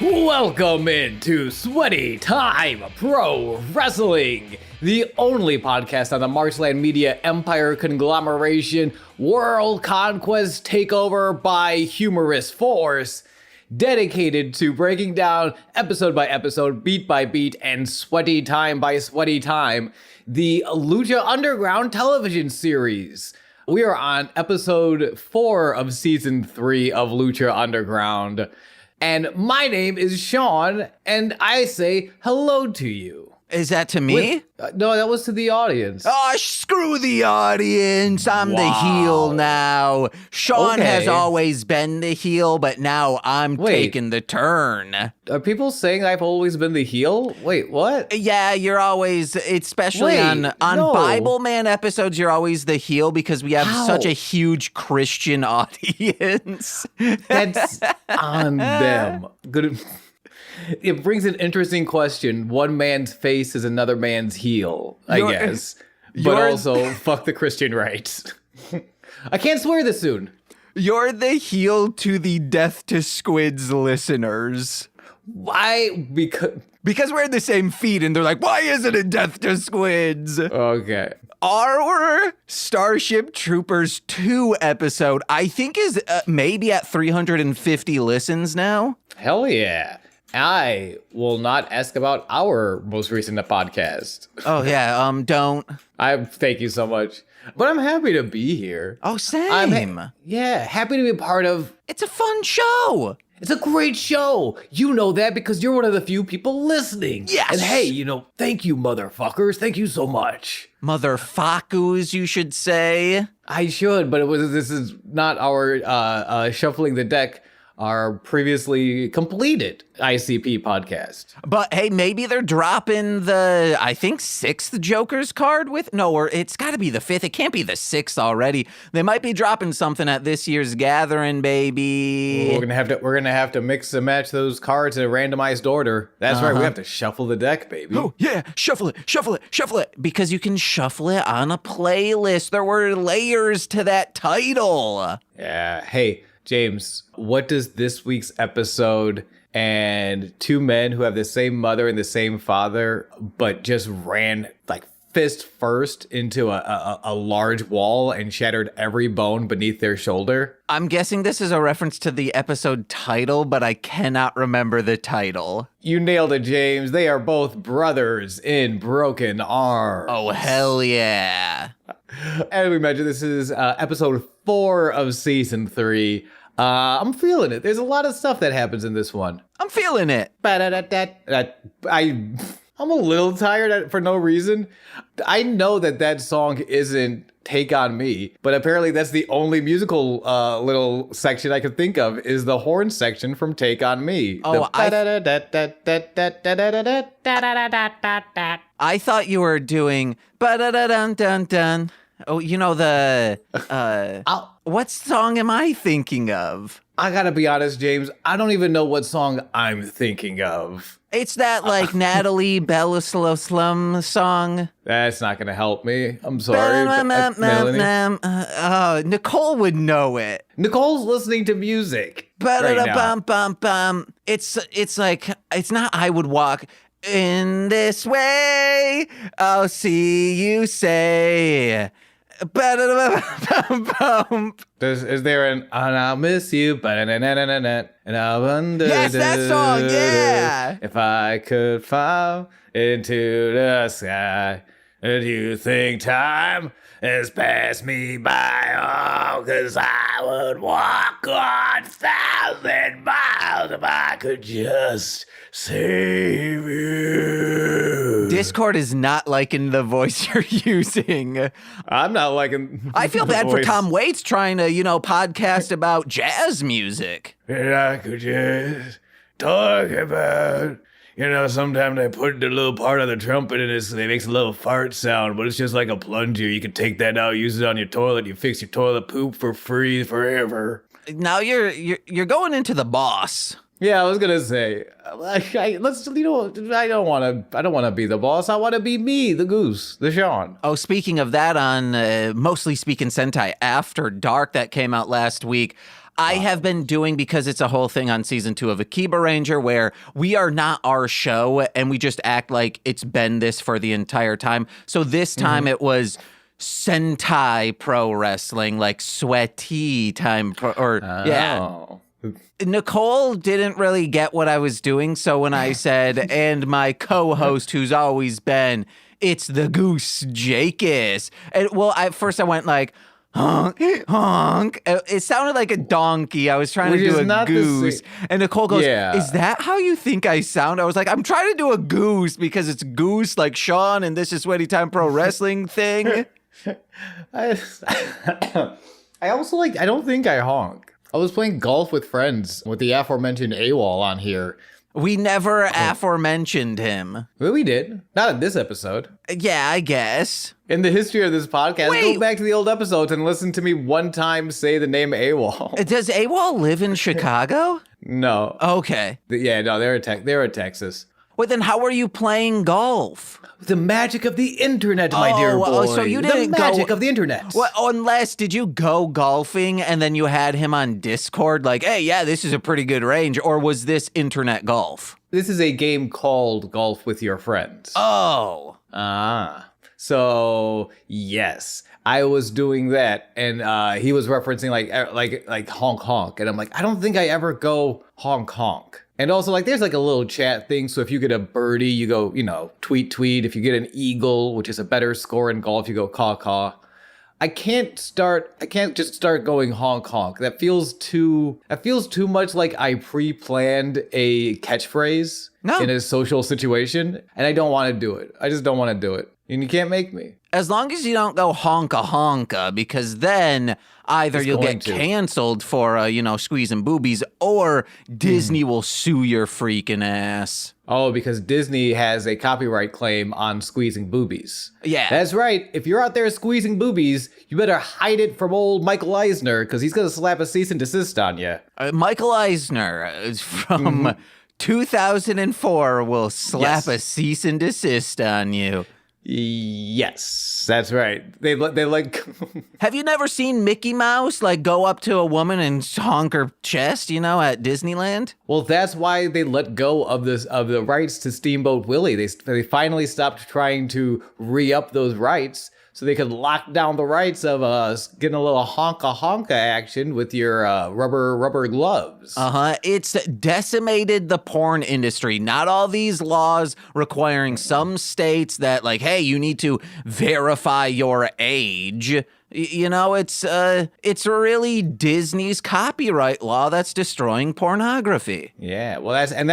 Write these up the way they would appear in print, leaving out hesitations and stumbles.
Welcome into Sweaty Time Pro Wrestling, the only podcast on the Marchland Media Empire conglomeration, world conquest takeover by humorous force, dedicated to breaking down episode by episode, beat by beat, and sweaty time by sweaty time, the Lucha Underground television series. We are on episode 4 of season 3 of Lucha Underground. And my name is Sean, and I say hello to you. Is that to me? No, that was to the audience. Oh, screw the audience. I'm the heel now. Sean has always been the heel, but now I'm taking the turn. Are people saying I've always been the heel? Wait, what? Yeah, you're always, especially on Bible Man episodes, you're always the heel because we have such a huge Christian audience. That's on them. Good. It brings an interesting question. One man's face is another man's heel, I guess. But also, fuck the Christian rights. I can't swear this soon. You're the heel to the Death to Squids listeners. Why? Because we're in the same feed, and they're like, why isn't it Death to Squids? Okay. Our Starship Troopers 2 episode, I think, is maybe at 350 listens now. Hell yeah. I will not ask about our most recent podcast. Oh, yeah, don't. Thank you so much. But I'm happy to be here. Oh, same. Happy to be a part of. It's a fun show. It's a great show. You know that because you're one of the few people listening. Yes. And hey, thank you, motherfuckers. Thank you so much. Motherfuckers, you should say. I should, but this is not our shuffling the deck. Our previously completed ICP podcast. But hey, maybe they're dropping the, I think, 6th Joker's card or it's got to be the 5th. It can't be the 6th already. They might be dropping something at this year's gathering, baby. We're gonna have to mix and match those cards in a randomized order. That's right. We have to shuffle the deck, baby. Oh yeah, shuffle it. Because you can shuffle it on a playlist. There were layers to that title. Yeah. Hey, James, what does this week's episode and two men who have the same mother and the same father, but just ran like fist first into a large wall and shattered every bone beneath their shoulder? I'm guessing this is a reference to the episode title, but I cannot remember the title. You nailed it, James. They are both brothers in broken arms. Oh, hell yeah. As we mentioned, this is episode 4 of season 3. I'm feeling it. There's a lot of stuff that happens in this one. I'm feeling it. I'm a little tired for no reason. I know that song isn't Take On Me, but apparently that's the only musical little section I could think of is the horn section from Take On Me. Oh, I thought you were doing ba-da-da-dun-dun-dun. Oh, what song am I thinking of? I gotta be honest, James. I don't even know what song I'm thinking of. It's that, Natalie Bellaslum song. That's not gonna help me. I'm sorry. Nicole would know it. Nicole's listening to music right now. It's like, it's not I Would Walk in This Way. I'll see you say. Is there an and I'll miss you and I'll wonder. Yes, that song, yeah. If I could fall into the sky, do you think time has passed me by? Oh, 'cause I would walk 1,000 miles if I could just save you. Discord is not liking the voice you're using. I'm not liking I feel bad for Tom Waits trying to, podcast about jazz music. And I could just talk about, sometimes they put the little part of the trumpet in it, it makes a little fart sound, but it's just like a plunger. You can take that out, use it on your toilet. You fix your toilet poop for free forever. Now you're going into the boss. Yeah, I was gonna say, I don't want to be the boss. I want to be me, the goose, the Sean. Oh, speaking of that, on Mostly Speaking Sentai After Dark that came out last week, I have been doing, because it's a whole thing on season 2 of Akiba Ranger, where we are not our show and we just act like it's been this for the entire time. So this time it was Sentai Pro Wrestling, like sweaty time, yeah. Nicole didn't really get what I was doing, so when I said, and my co-host who's always been, it's the Goose Jakis. And well, at first I went like, honk, honk. It sounded like a donkey. I was trying to do a goose. And Nicole goes, is that how you think I sound? I was like, I'm trying to do a goose because it's goose like Sean and this is Sweaty Time Pro Wrestling thing. I also I don't think I honk. I was playing golf with friends with the aforementioned AWOL on here. We never aforementioned him. Well, we did. Not in this episode. Yeah, I guess. In the history of this podcast, go back to the old episodes and listen to me one time say the name AWOL. Does AWOL live in Chicago? No. Okay. Yeah, no, they're in Texas. Well, then how are you playing golf? The magic of the internet, my dear boy. So you didn't the magic of the internet. Well, unless, did you go golfing and then you had him on Discord like, hey, yeah, this is a pretty good range, or was this internet golf? This is a game called Golf with Your Friends. Oh. So, yes, I was doing that, and he was referencing like honk honk, and I'm like, I don't think I ever go honk honk. And also, there's a little chat thing, so if you get a birdie, you go, tweet, tweet. If you get an eagle, which is a better score in golf, you go caw, caw. I can't just start going honk, honk. That feels too much like I pre-planned a catchphrase in a social situation, and I don't want to do it. I just don't want to do it. And you can't make me. As long as you don't go honka honka, because then either you'll get canceled for, squeezing boobies, or Disney will sue your freaking ass. Oh, because Disney has a copyright claim on squeezing boobies. Yeah. That's right. If you're out there squeezing boobies, you better hide it from old Michael Eisner, because he's going to slap a cease and desist on you. Michael Eisner is from 2004 will slap a cease and desist on you. Yes, that's right. They Have you never seen Mickey Mouse go up to a woman and honk her chest, at Disneyland? Well, that's why they let go of the rights to Steamboat Willie. They finally stopped trying to re-up those rights, so they could lock down the rights of getting a little honka action with your rubber gloves. It's decimated the porn industry. Not all these laws requiring some states that hey, you need to verify your age. It's really Disney's copyright law that's destroying pornography. Yeah, well, that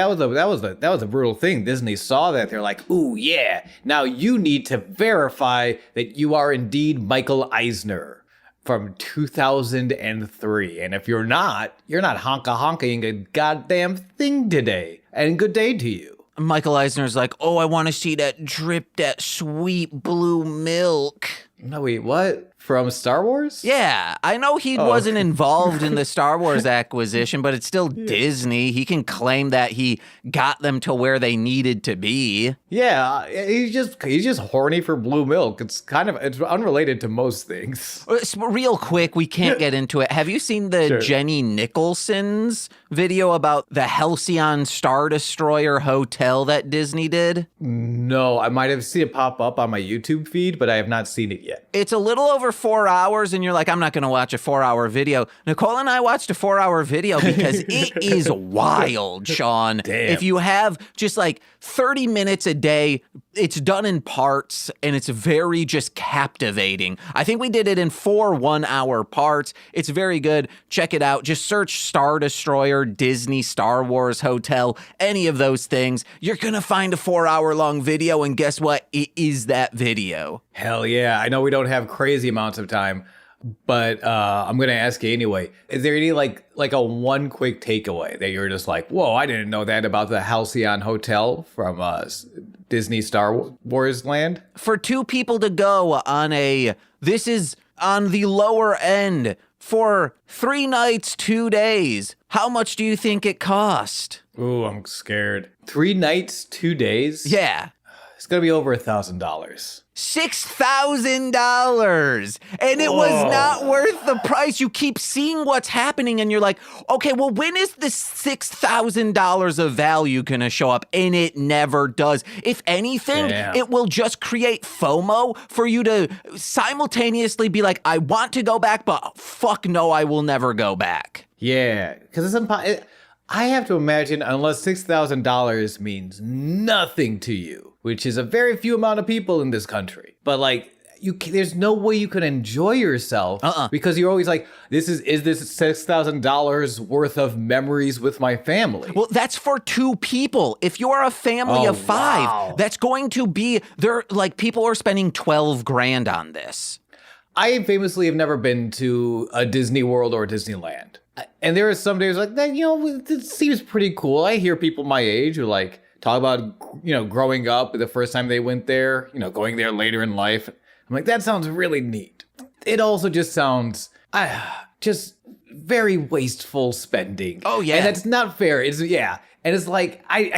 was a brutal thing. Disney saw that, they're like, "Ooh, yeah! Now you need to verify that you are indeed Michael Eisner from 2003, and if you're not honking a goddamn thing today. And good day to you." Michael Eisner's like, "Oh, I want to see that drip, that sweet blue milk." No, wait, what? From Star Wars? Yeah, I know he wasn't involved in the Star Wars acquisition, but it's still Disney. He can claim that he got them to where they needed to be. Yeah, he's just horny for blue milk. It's unrelated to most things. Real quick, we can't get into it. Have you seen the Jenny Nicholson's video about the Halcyon Star Destroyer hotel that Disney did? No, I might have seen it pop up on my YouTube feed, but I have not seen it yet. It's a little over 4 hours, and you're like, I'm not going to watch a 4-hour video. Nicole and I watched a 4-hour video because it is wild, Sean. Damn. If you have just 30 minutes a day, it's done in parts, and it's very just captivating. I think we did it in 4 1-hour parts. It's very good. Check it out. Just search Star Destroyer, Disney, Star Wars Hotel, any of those things. You're going to find a 4-hour-long video, and guess what? It is that video. Hell yeah. I know we don't have crazy amounts of time, but I'm going to ask you anyway. Is there any a one quick takeaway that you're just like, whoa, I didn't know that about the Halcyon Hotel from Disney Star Wars land? For 2 people to go this is on the lower end for 3 nights, 2 days. How much do you think it cost? Ooh, I'm scared. 3 nights, 2 days? Yeah. It's going to be over $1,000. $6,000. And it was not worth the price. You keep seeing what's happening and you're like, okay, well, when is this $6,000 of value going to show up? And it never does. If anything, it will just create FOMO for you to simultaneously be like, I want to go back, but fuck no, I will never go back. Yeah, because I have to imagine unless $6,000 means nothing to you, which is a very few amount of people in this country. But like, there's no way you can enjoy yourself because you're always like, is this $6,000 worth of memories with my family? Well, that's for 2 people. If you are a family of 5, that's going to be people are spending $12,000 on this. I famously have never been to a Disney World or Disneyland. And there are some days like that, it seems pretty cool. I hear people my age who like talk about, growing up the first time they went there, going there later in life. I'm like, that sounds really neat. It also just sounds just very wasteful spending. Oh, yeah. And that's not fair. And it's like, I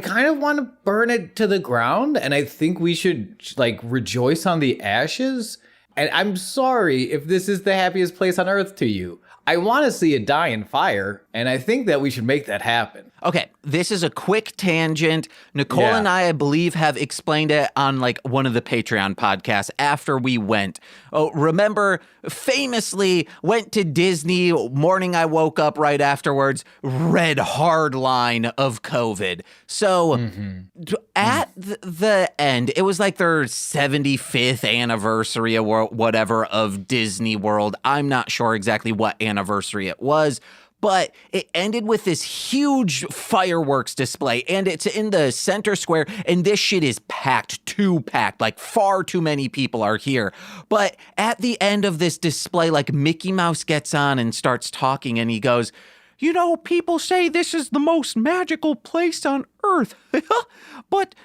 kind of want to burn it to the ground. And I think we should like rejoice on the ashes. And I'm sorry if this is the happiest place on earth to you. I want to see it die in fire, and I think that we should make that happen. Okay, this is a quick tangent. Nicole and I believe, have explained it on like one of the Patreon podcasts after we went. Oh, remember, famously went to Disney, morning I woke up right afterwards, red hard line of COVID. So at the end, it was like their 75th anniversary or whatever of Disney World. I'm not sure exactly what anniversary it was, but it ended with this huge fireworks display, and it's in the center square, and this shit is too packed, like far too many people are here. But at the end of this display, like Mickey Mouse gets on and starts talking, and he goes, people say this is the most magical place on earth. But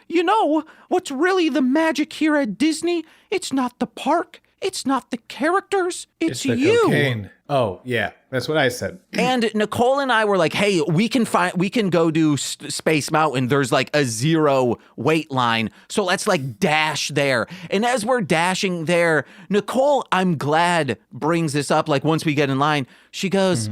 what's really the magic here at Disney? It's not the park. It's not the characters. It's the you. Cocaine. Oh, yeah. That's what I said. And Nicole and I were like, hey, we can go do Space Mountain. There's like a 0 wait line. So let's like dash there. And as we're dashing there, Nicole, I'm glad, brings this up. Like once we get in line, she goes,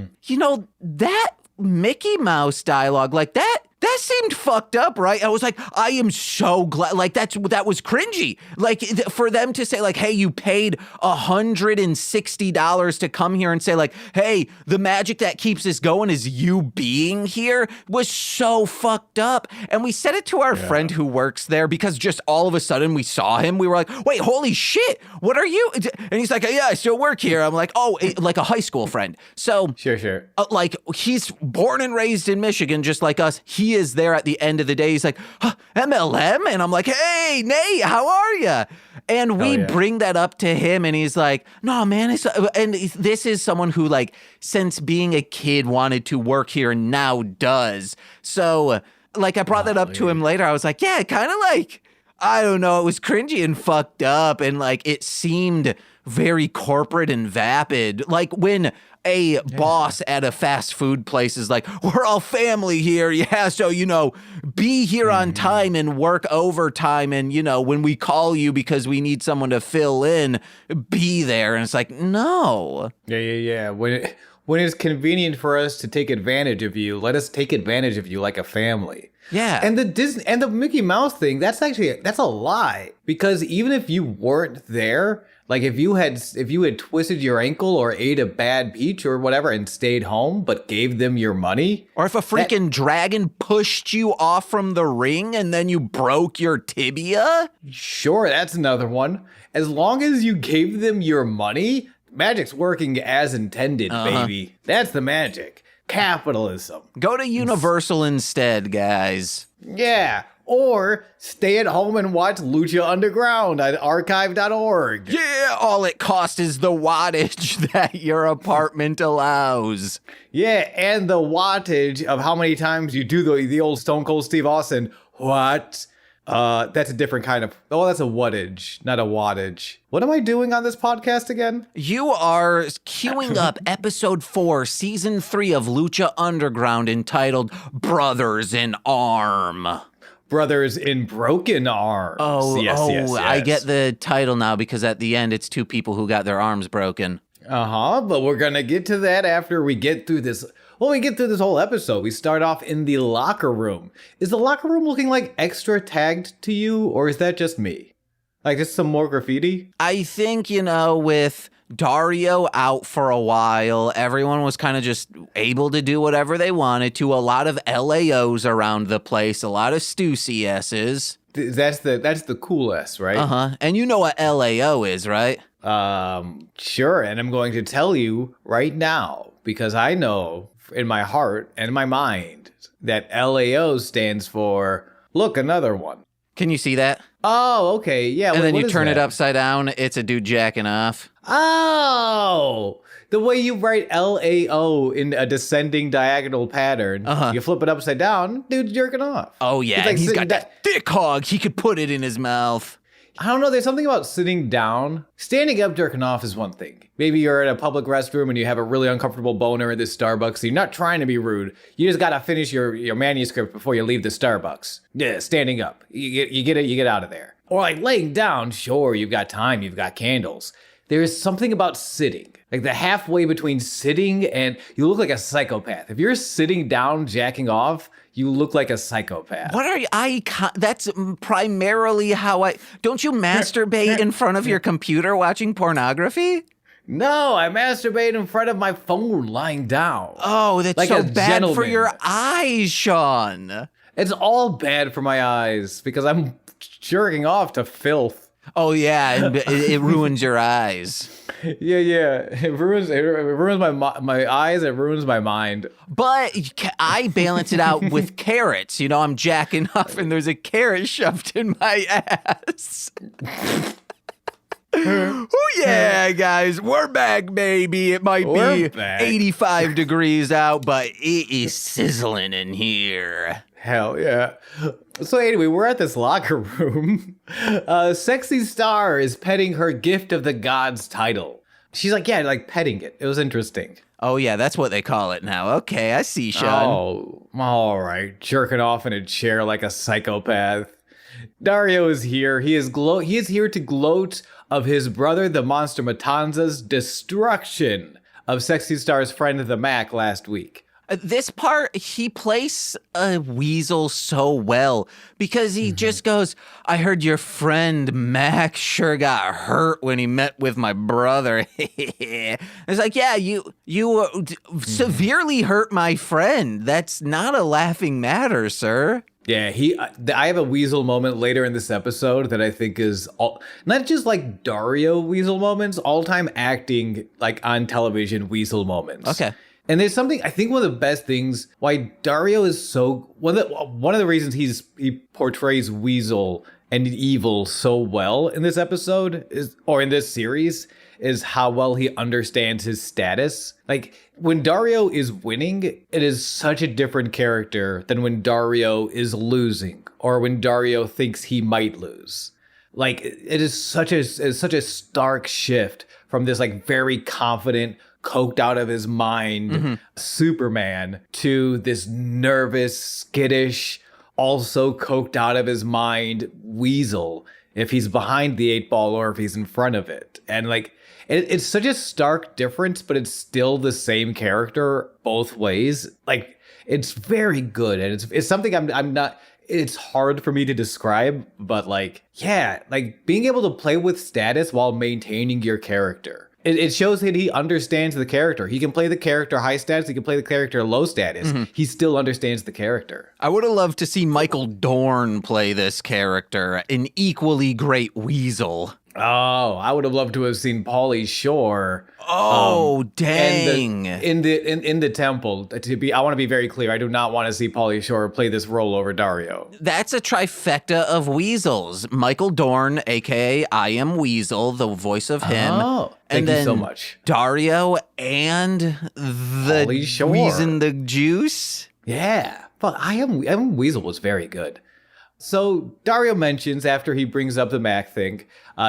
that Mickey Mouse dialogue, like that seemed fucked up, right? I was like, I am so glad. Like that was cringy. Like for them to say like, hey, you paid $160 to come here and say like, hey, the magic that keeps us going is you being here, was so fucked up. And we said it to our friend who works there because just all of a sudden we saw him. We were like, wait, holy shit, what are you? And he's like, yeah, I still work here. I'm like, oh, like a high school friend. So sure. Like he's born and raised in Michigan, just like us. He is there at the end of the day. He's like, MLM? And I'm like, hey, Nate, how are you? And we bring that up to him and he's like, no, man. And this is someone who like, since being a kid wanted to work here and now does. So like I brought that up to him later. I was like, yeah, kind of like, I don't know. It was cringy and fucked up. And like, it seemed very corporate and vapid. Like when a boss at a fast food place is like, we're all family here. Yeah. So, be here on time and work overtime. And, when we call you because we need someone to fill in, be there. And it's like, no. Yeah. When it's convenient for us to take advantage of you, let us take advantage of you like a family. Yeah. And the Mickey Mouse thing, that's a lie. Because even if you weren't there, like if you had twisted your ankle or ate a bad peach or whatever and stayed home but gave them your money, or if a freaking dragon pushed you off from the ring and then you broke your tibia, sure, that's another one. As long as you gave them your money, magic's working as intended, baby. That's the magic. Capitalism. Go to Universal instead, guys. Yeah. Or stay at home and watch Lucha Underground at archive.org. Yeah, all it costs is the wattage that your apartment allows. Yeah, and the wattage of how many times you do the old Stone Cold Steve Austin. What? That's a different kind of... Oh, that's a wattage, not a wattage. What am I doing on this podcast again? You are queuing up episode 4, season 3 of Lucha Underground entitled Brothers in Arm. Brothers in Broken Arms. Yes. I get the title now because at the end it's two people who got their arms broken. But we're gonna get to that after we get through this. Well, we get through this whole episode. We start off in the locker room. Is the locker room looking like extra tagged to you, or is that just me? Like just some more graffiti? I think, with Dario out for a while, everyone was kind of just able to do whatever they wanted to. A lot of L.A.Os around the place, a lot of s3e04s. That's the coolest, right? And you know what L.A.O is, right? Sure. And I'm going to tell you right now, because I know in my heart and my mind that L.A.O stands for look, another one. Can you see that? Oh, okay. Yeah. And then you turn it upside down. It's a dude jacking off. Oh, the way you write L.A.O in a descending diagonal pattern, you flip it upside down, dude's jerking off. Oh, yeah. Like he's got that thick hog. He could put it in his mouth. I don't know. There's something about sitting down. Standing up jerking off is one thing. Maybe you're at a public restroom and you have a really uncomfortable boner at this Starbucks. So you're not trying to be rude. You just got to finish your manuscript before you leave the Starbucks. Yeah, standing up. You get out of there. Or like laying down. Sure, you've got time. You've got candles. There is something about sitting. Like the halfway between sitting and you look like a psychopath. If you're sitting down jacking off, you look like a psychopath. What are you? That's primarily how don't you masturbate in front of your computer watching pornography? No, I masturbate in front of my phone lying down. Oh, that's like so bad for your eyes, Sean. It's all bad for my eyes because I'm jerking off to filth. Oh, yeah, it ruins your eyes. Yeah. It ruins my eyes. It ruins my mind. But I balance it out with carrots. I'm jacking off and there's a carrot shoved in my ass. Oh, yeah, guys. We're back, baby. It might be 85 degrees out, but it is sizzling in here. Hell yeah. So anyway, we're at this locker room. Sexy Star is petting her gift of the gods title. She's like, yeah, like petting it. It was interesting. Oh, yeah, that's what they call it now. Okay, I see, Sean. Oh, all right. Jerking off in a chair like a psychopath. Dario is here. He is here to gloat of his brother, the Monster Matanza's destruction of Sexy Star's friend, the Mac, last week. This part, he plays a weasel so well because he just goes, I heard your friend Mac sure got hurt when he met with my brother. It's like, yeah, you severely hurt my friend. That's not a laughing matter, sir. Yeah, I have a weasel moment later in this episode that I think is not just like Dario weasel moments, all-time acting like on television weasel moments. Okay. And there's something, I think one of the best things why Dario is so, one of the reasons he portrays Weasel and evil so well in this episode or in this series is how well he understands his status. Like when Dario is winning, it is such a different character than when Dario is losing or when Dario thinks he might lose. Like it is such a stark shift from this like very confident, coked out of his mind Superman to this nervous, skittish, also coked out of his mind Weasel, if he's behind the 8-ball or if he's in front of it. And like it's such a stark difference, but it's still the same character both ways. Like it's very good, and it's something I'm not. It's hard for me to describe, but like, yeah, like being able to play with status while maintaining your character. It shows that he understands the character. He can play the character high status. He can play the character low status. He still understands the character. I would have loved to see Michael Dorn play this character, an equally great Weasel. Oh, I would have loved to have seen Pauly Shore. Oh, dang! In the temple. I want to be very clear. I do not want to see Pauly Shore play this role over Dario. That's a trifecta of Weasels. Michael Dorn, aka I Am Weasel, the voice of him. Oh, thank you so much. Dario and the Weasel the Juice. Yeah, but I Am Weasel was very good. So Dario mentions after he brings up the Mac thing,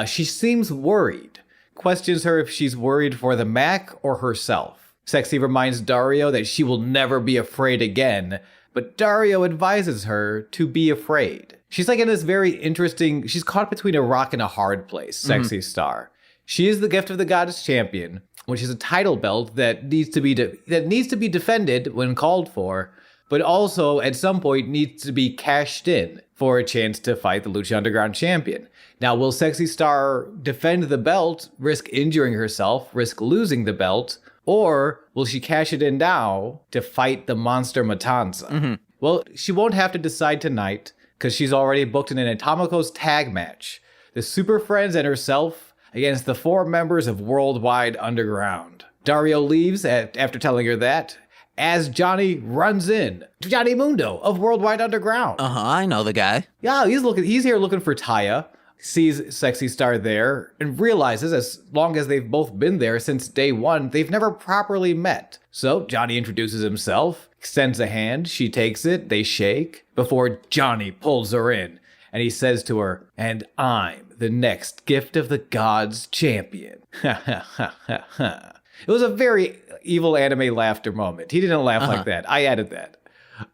she seems worried. Questions her if she's worried for the Mac or herself. Sexy reminds Dario that she will never be afraid again But Dario advises her to be afraid. She's like in this very interesting, she's caught between a rock and a hard place, Sexy Star. She is the gift of the goddess champion, which is a title belt that needs to be defended when called for, but also at some point needs to be cashed in for a chance to fight the Lucha Underground champion. Now, will Sexy Star defend the belt, risk injuring herself, risk losing the belt, or will she cash it in now to fight the Monster Matanza? Well, she won't have to decide tonight because she's already booked in an Atomicos tag match. The Super Friends and herself against the 4 members of Worldwide Underground. Dario leaves after telling her that, as Johnny runs in. Johnny Mundo of Worldwide Underground. I know the guy. Yeah, he's here looking for Taya. Sees Sexy Star there and realizes as long as they've both been there since day one, they've never properly met. So Johnny introduces himself, extends a hand, she takes it, they shake, before Johnny pulls her in. And he says to her, "And I'm the next gift of the gods champion." It was a very evil anime laughter moment. He didn't laugh like that. I added that.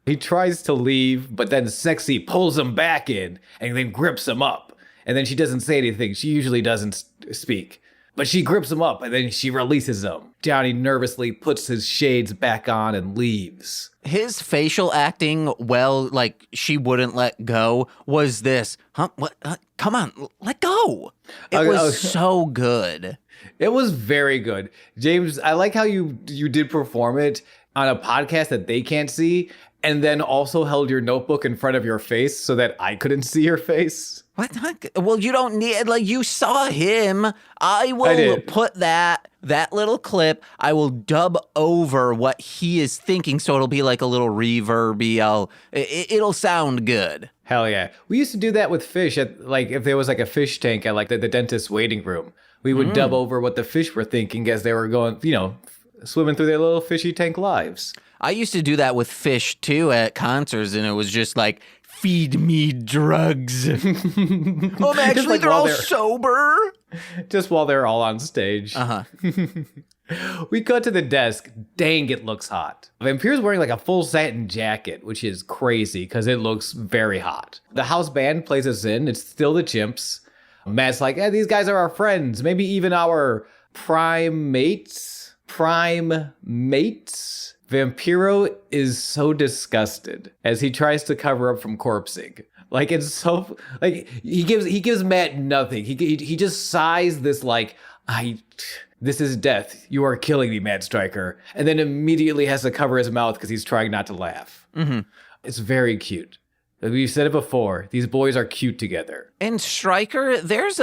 He tries to leave, but then Sexy pulls him back in and then grips him up. And then she doesn't say anything. She usually doesn't speak. But she grips him up and then she releases him. Johnny nervously puts his shades back on and leaves. His facial acting, like she wouldn't let go, was this, what? Come on, let go. It was so good. It was very good. James, I like how you did perform it on a podcast that they can't see, and then also held your notebook in front of your face so that I couldn't see your face. What? Well, you don't need, you saw him. I will put that little clip, I will dub over what he is thinking, so it'll be like a little reverby. It'll sound good. Hell yeah. We used to do that with fish at, if there was a fish tank at the dentist's waiting room. We would dub over what the fish were thinking as they were going, swimming through their little fishy tank lives. I used to do that with fish too at concerts, and it was just like, feed me drugs. Oh, actually, they're all sober. Just while they're all on stage. We cut to the desk. Dang, it looks hot. Vampiro's wearing a full satin jacket, which is crazy because it looks very hot. The house band plays us in. It's still the Chimps. Matt's like, these guys are our friends. Maybe even our prime mates. Vampiro is so disgusted as he tries to cover up from corpsing. It's so he gives Matt nothing. He just sighs this this is death. You are killing me, Matt Stryker, and then immediately has to cover his mouth because he's trying not to laugh. It's very cute. We've said it before. These boys are cute together. And Stryker, there's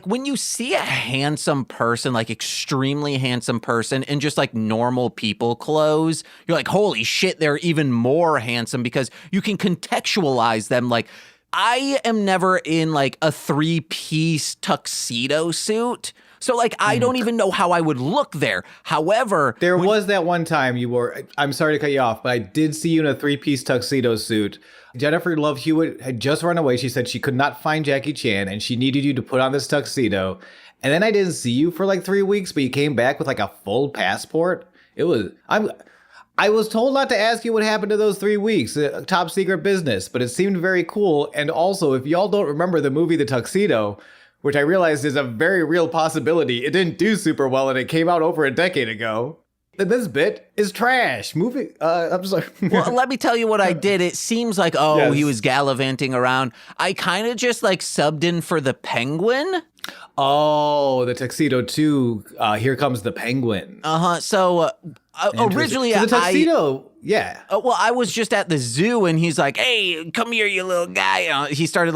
when you see a handsome person, extremely handsome person in just normal people clothes, you're like, holy shit, they're even more handsome because you can contextualize them. I am never in a 3-piece tuxedo suit. So, I don't even know how I would look there. However... There was that one time you wore... I'm sorry to cut you off, but I did see you in a 3-piece tuxedo suit. Jennifer Love Hewitt had just run away. She said she could not find Jackie Chan, and she needed you to put on this tuxedo. And then I didn't see you for 3 weeks, but you came back with a full passport. It was... I was told not to ask you what happened to those 3 weeks, top secret business, but it seemed very cool. And also, if y'all don't remember the movie The Tuxedo... which I realized is a very real possibility. It didn't do super well, and it came out over a decade ago. And this bit is trash. I'm sorry. Well, let me tell you what I did. It seems like, He was gallivanting around. I kind of just subbed in for the Penguin. Oh, the Tuxedo 2, Here Comes the Penguin. So originally, the Tuxedo... Yeah. Well, I was just at the zoo and he's like, "Hey, come here, you little guy." He started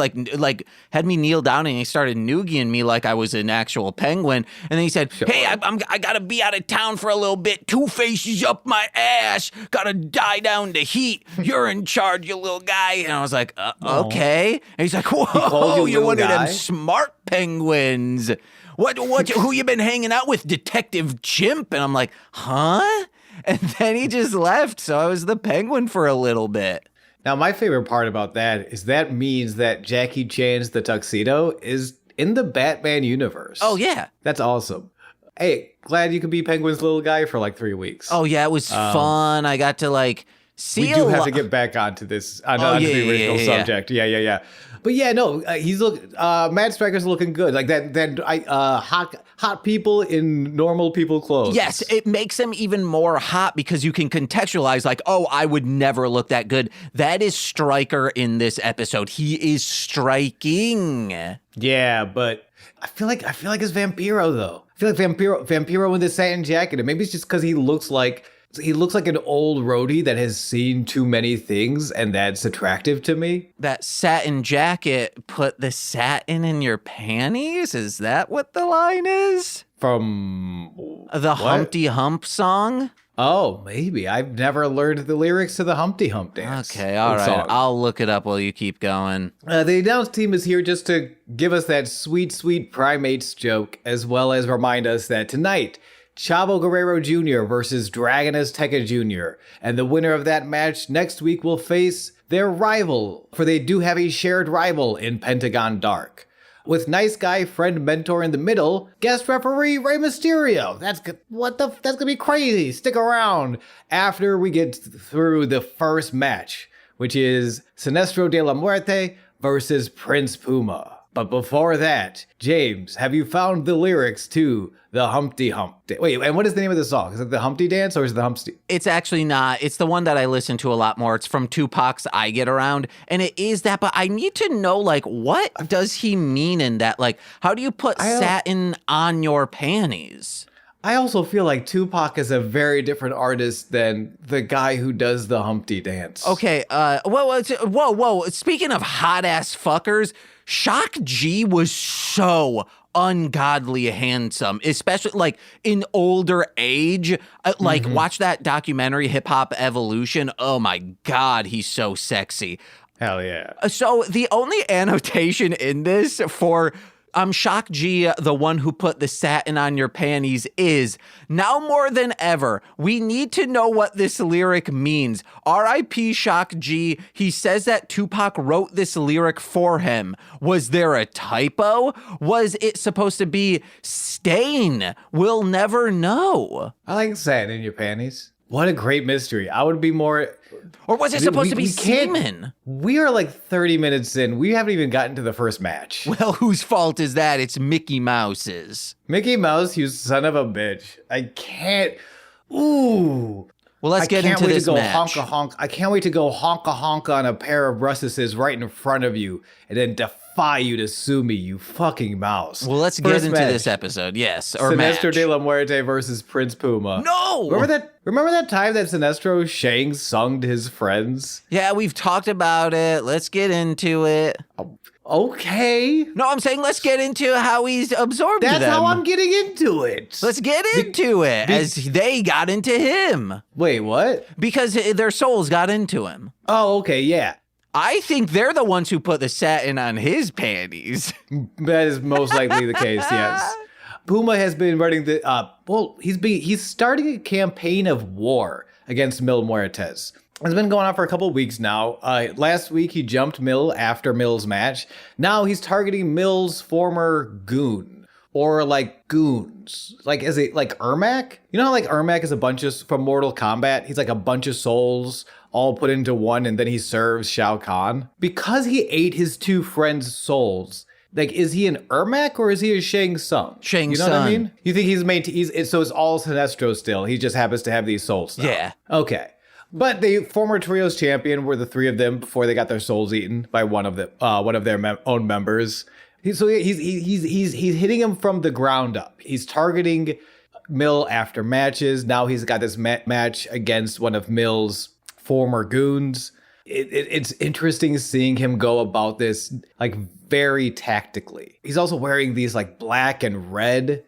had me kneel down and he started noogieing me like I was an actual penguin. And then he said, "Hey, I gotta be out of town for a little bit. 2 faces up my ass. Gotta die down to heat. You're in charge, you little guy." And I was like, "Okay." And he's like, "Whoa, you're one of them smart penguins. Who you been hanging out with, Detective Chimp?" And I'm like, "Huh?" And then he just left, so I was the Penguin for a little bit. Now, my favorite part about that is that means that Jackie Chan's The Tuxedo is in the Batman universe. Oh, yeah. That's awesome. Hey, glad you could be Penguin's little guy for 3 weeks. Oh, yeah, it was fun. I got to, We do have to get back onto this, onto the original subject. Yeah. But yeah, no, Matt Striker's looking good. Like hot people in normal people clothes. Yes, it makes them even more hot because you can contextualize like, oh, I would never look that good. That is Striker in this episode. He is striking. Yeah, but I feel like it's Vampiro though. I feel like Vampiro in the satin jacket. And maybe it's just because he looks like an old roadie that has seen too many things, and that's attractive to me. That satin jacket, put the satin in your panties? Is that what the line is? From the Humpty Hump song? Oh, maybe. I've never learned the lyrics to the Humpty Hump dance. Okay, all right. Song. I'll look it up while you keep going. The announce team is here just to give us that sweet, sweet primates joke, as well as remind us that tonight, Chavo Guerrero Jr. versus Dragon Azteca Jr. And the winner of that match next week will face their rival, for they do have a shared rival in Pentagon Dark. With nice guy, friend, mentor in the middle, guest referee Rey Mysterio. That's gonna be crazy. Stick around after we get through the first match, which is Sinestro de la Muerte versus Prince Puma. But before that, James, have you found the lyrics to the Humpty Hump? Wait, and what is the name of the song? Is it the Humpty Dance or is it the Humpty? It's actually not. It's the one that I listen to a lot more. It's from Tupac's I Get Around, and it is that, but I need to know, like, what does he mean in that? Like, how do you put satin on your panties? I also feel like Tupac is a very different artist than the guy who does the Humpty Dance. Okay, whoa. Speaking of hot-ass fuckers, Shock G was so ungodly handsome, especially like in older age. Watch that documentary, Hip Hop Evolution. Oh my God, he's so sexy. Hell yeah. So the only annotation in this for Shock G, the one who put the satin on your panties, is now more than ever, we need to know what this lyric means. R.I.P. Shock G. He says that Tupac wrote this lyric for him. Was there a typo? Was it supposed to be stain? We'll never know. I like satin in your panties. What a great mystery. I would be more... Or was it supposed to be semen? We are like 30 minutes in. We haven't even gotten to the first match. Well, whose fault is that? It's Mickey Mouse's. Mickey Mouse, you son of a bitch. I can't... Ooh. Well, let's get into this match. Honka-honk. I can't wait to go honka-honk on a pair of breastises right in front of you and then defy you to sue me, you fucking mouse. Well, let's get into this episode, yes, or match. Sinestro de la Muerte versus Prince Puma. No! Remember that time that Sinestro Shang sung to his friends? Yeah, we've talked about it. Let's get into it. Okay. No, I'm saying let's get into how he's absorbed them. That's how I'm getting into it. Let's get into it as they got into him. Wait, what? Because their souls got into him. Oh, okay, yeah. I think they're the ones who put the satin on his panties. That is most likely the case, yes. Puma has been running he's starting a campaign of war against Mil Muertes. It's been going on for a couple of weeks now. Last week, he jumped Mil after Mil's match. Now he's targeting Mil's former goon. Or like goons. Like, is it like Ermac? You know how like Ermac is a bunch of, from Mortal Kombat? He's like a bunch of souls all put into one and then he serves Shao Kahn. Because he ate his two friends' souls, like, is he an Ermac or is he a Shang Tsung? Shang You know what I mean? You think so it's all Sinestro still. He just happens to have these souls now. Yeah. Okay. But the former Trios champion were the three of them before they got their souls eaten by one of their own members. He's hitting him from the ground up. He's targeting Mil after matches. Now he's got this match against one of Mil's former goons. It's interesting seeing him go about this like very tactically. He's also wearing these like black and red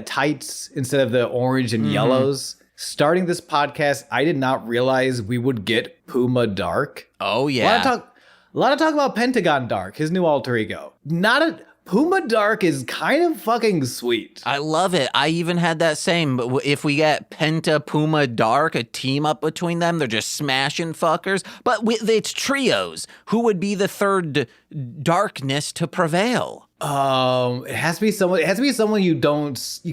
tights instead of the orange and yellows. Starting this podcast, I did not realize we would get Puma Dark. Oh, yeah. A lot of talk about Pentagon Dark, his new alter ego. Puma Dark is kind of fucking sweet. I love it. I even had that same. If we get Penta Puma Dark, a team up between them, they're just smashing fuckers. But it's trios. Who would be the third darkness to prevail? It has to be someone you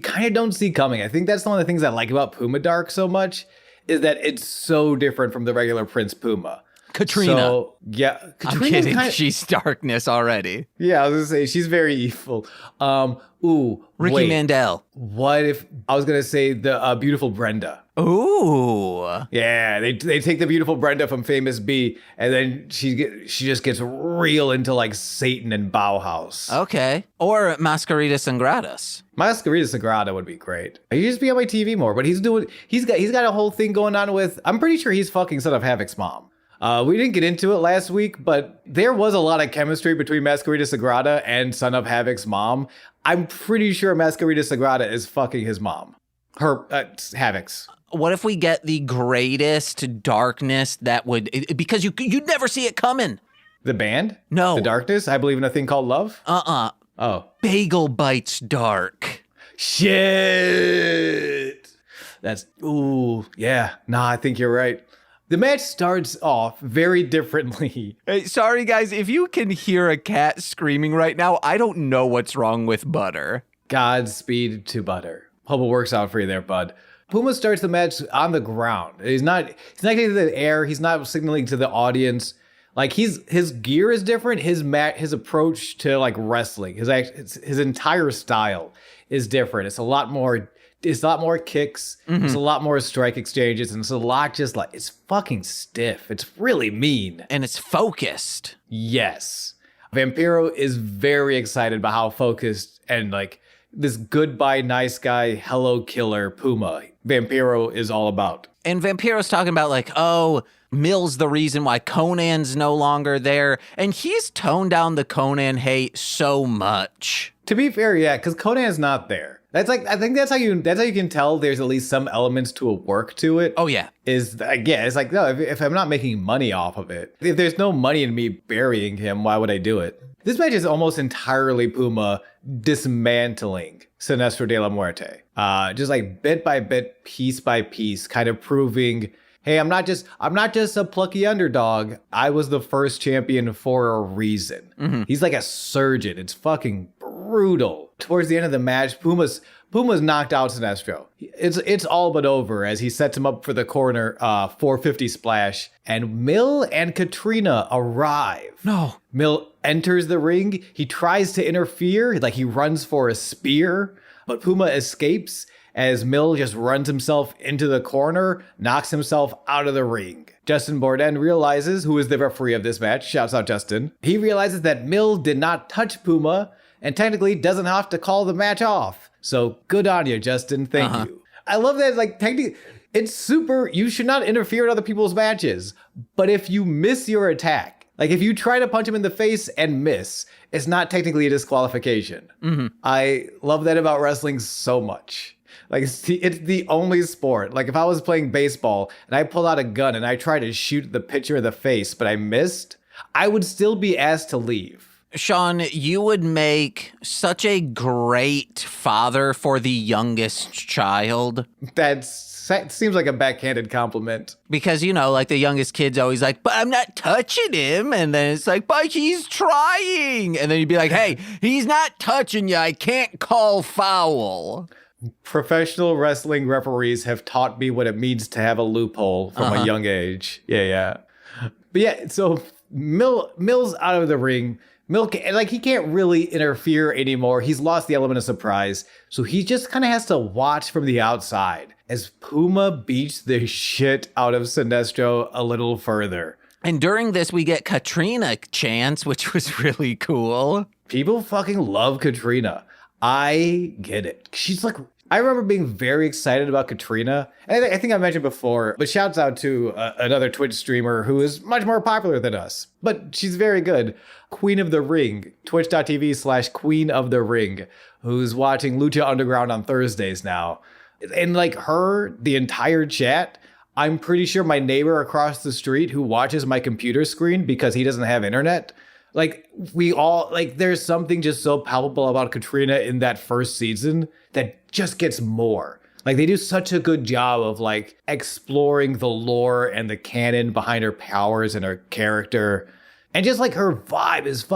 kind of don't see coming. I think that's one of the things I like about Puma Dark so much is that it's so different from the regular Prince Puma. Katrina. So, yeah. I'm Katrina's kidding. She's darkness already. Yeah, I was gonna say she's very evil. Ricky wait, Mandel. What if I was gonna say the beautiful Brenda? Ooh. Yeah, they take the beautiful Brenda from Famous B, and then she just gets real into like Satan and Bauhaus. Okay. Or Masqueritas Ingratas. Masquerita Sagrada would be great. He just be on my TV more, but he's got a whole thing going on with. I'm pretty sure he's fucking Son of Havoc's mom. We didn't get into it last week, but there was a lot of chemistry between Masquerita Sagrada and Son of Havoc's mom. I'm pretty sure Masquerita Sagrada is fucking his mom. Her, Havoc's. What if we get the greatest darkness that would, because you'd never see it coming. The band? No. The Darkness? I Believe in a Thing Called Love? Oh. Bagel Bites Dark. Shit. Yeah. Nah, I think you're right. The match starts off very differently. Hey, sorry, guys. If you can hear a cat screaming right now, I don't know what's wrong with Butter. Godspeed to Butter. Hope it works out for you there, bud. Puma starts the match on the ground. He's not getting to the air. He's not signaling to the audience. Like his gear is different. His approach to like wrestling, his entire style is different. It's a lot more kicks. It's a lot more strike exchanges, and it's a lot just like it's fucking stiff. It's really mean. And it's focused. Yes. Vampiro is very excited about how focused and like this goodbye nice guy, hello killer Puma Vampiro is all about. And Vampiro's talking about like, oh, Mill's the reason why Conan's no longer there. And he's toned down the Conan hate so much. To be fair, yeah, because Conan's not there. That's like, I think that's how you can tell there's at least some elements to a work to it. Oh, yeah. It's like, no, if I'm not making money off of it, if there's no money in me burying him, why would I do it? This match is almost entirely Puma dismantling Sinestro de la Muerte. Just like bit by bit, piece by piece, kind of proving, hey, I'm not just a plucky underdog. I was the first champion for a reason. He's like a surgeon. It's fucking brutal. Towards the end of the match, Puma's knocked out Sinestro. It's all but over as he sets him up for the corner 450 splash, and Mill and Katrina arrive. No. Mill enters the ring. He tries to interfere, like he runs for a spear, but Puma escapes as Mill just runs himself into the corner, knocks himself out of the ring. Justin Borden realizes, who is the referee of this match, shouts out Justin, he realizes that Mill did not touch Puma and technically doesn't have to call the match off. So good on you, Justin. Thank you. I love that, like, technically, it's super, you should not interfere in other people's matches, but if you miss your attack, like if you try to punch him in the face and miss, it's not technically a disqualification. I love that about wrestling so much. Like it's the only sport. Like if I was playing baseball and I pulled out a gun and I tried to shoot the pitcher in the face, but I missed, I would still be asked to leave. Sean, you would make such a great father for the youngest child. That seems like a backhanded compliment. Because, you know, like the youngest kid's always like, but I'm not touching him. And then it's like, but he's trying. And then you'd be like, hey, he's not touching you. I can't call foul. Professional wrestling referees have taught me what it means to have a loophole from a young age. Yeah. But yeah, so Mill's out of the ring. He can't really interfere anymore. He's lost the element of surprise. So he just kind of has to watch from the outside as Puma beats the shit out of Sinestro a little further. And during this, we get Katrina chants, which was really cool. People fucking love Katrina. I get it. She's like, I remember being very excited about Katrina. And I think I mentioned before, but shouts out to another Twitch streamer who is much more popular than us, but she's very good. Queen of the Ring, twitch.tv/Queen of the Ring, who's watching Lucha Underground on Thursdays now. And like her, the entire chat, I'm pretty sure my neighbor across the street who watches my computer screen because he doesn't have internet, like we all, like there's something just so palpable about Katrina in that first season that just gets more. Like they do such a good job of like exploring the lore and the canon behind her powers and her character. And just like her vibe is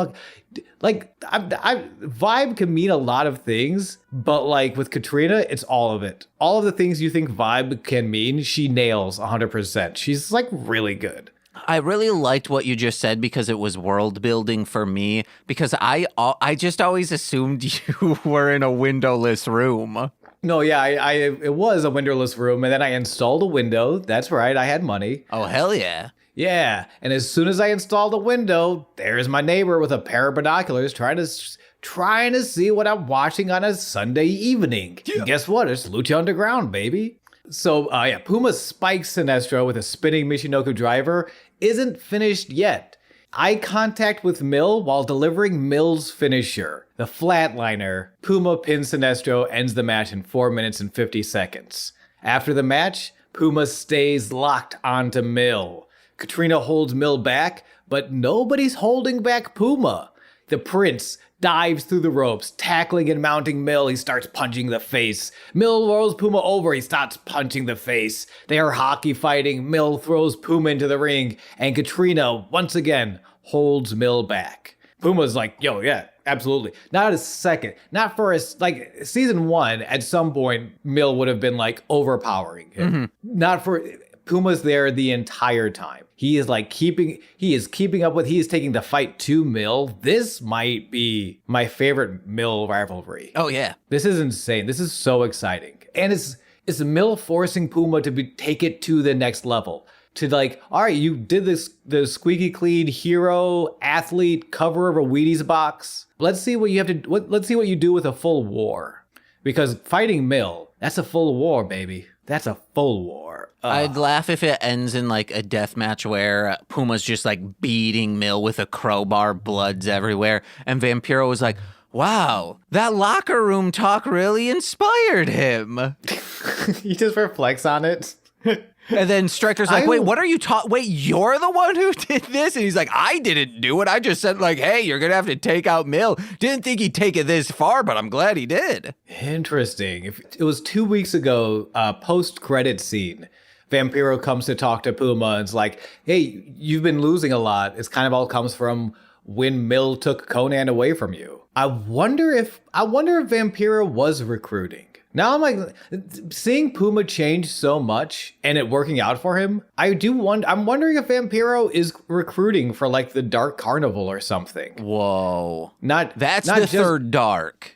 like vibe can mean a lot of things, but like with Katrina, it's all of it. All of the things you think vibe can mean, she nails 100%. She's like really good. I really liked what you just said because it was world building for me, because I just always assumed you were in a windowless room. No, yeah, it was a windowless room, and then I installed a window. That's right, I had money. Oh, hell yeah. Yeah, and as soon as I installed the window, there's my neighbor with a pair of binoculars trying to see what I'm watching on a Sunday evening. Yeah. Guess what? It's Lucha Underground, baby. So, Puma spikes Sinestro with a spinning Michinoku driver isn't finished yet. Eye contact with Mill while delivering Mill's finisher, the flatliner. Puma pins Sinestro, ends the match in 4 minutes and 50 seconds. After the match, Puma stays locked onto Mill. Katrina holds Mill back, but nobody's holding back Puma. The Prince dives through the ropes, tackling and mounting Mill. He starts punching the face. Mill rolls Puma over. He starts punching the face. They are hockey fighting. Mill throws Puma into the ring, and Katrina, once again, holds Mill back. Puma's like, yo, yeah, absolutely. Not a second. Not for like season 1, at some point, Mill would have been like overpowering him. Mm-hmm. Not for... Puma's there the entire time. He is keeping up with, he is taking the fight to Mill. This might be my favorite Mill rivalry. Oh yeah. This is insane. This is so exciting. And it's Mill forcing Puma to take it to the next level. To like, all right, you did the squeaky clean hero athlete cover of a Wheaties box. Let's see what you do with a full war. Because fighting Mill, that's a full war, baby. That's a full war. I'd laugh if it ends in like a death match where Puma's just like beating Mill with a crowbar, blood's everywhere. And Vampiro was like, wow, that locker room talk really inspired him. He just reflects on it. And then Striker's like, wait, what are you wait, you're the one who did this? And he's like, I didn't do it. I just said like, hey, you're going to have to take out Mill. Didn't think he'd take it this far, but I'm glad he did. Interesting. It was 2 weeks ago, post-credit scene. Vampiro comes to talk to Puma and it's like, hey, you've been losing a lot. It's kind of all comes from when Mill took Conan away from you. I wonder if Vampiro was recruiting. Now I'm like, seeing Puma change so much and it working out for him, I'm wondering if Vampiro is recruiting for like the Dark Carnival or something. Whoa. That's the third Dark.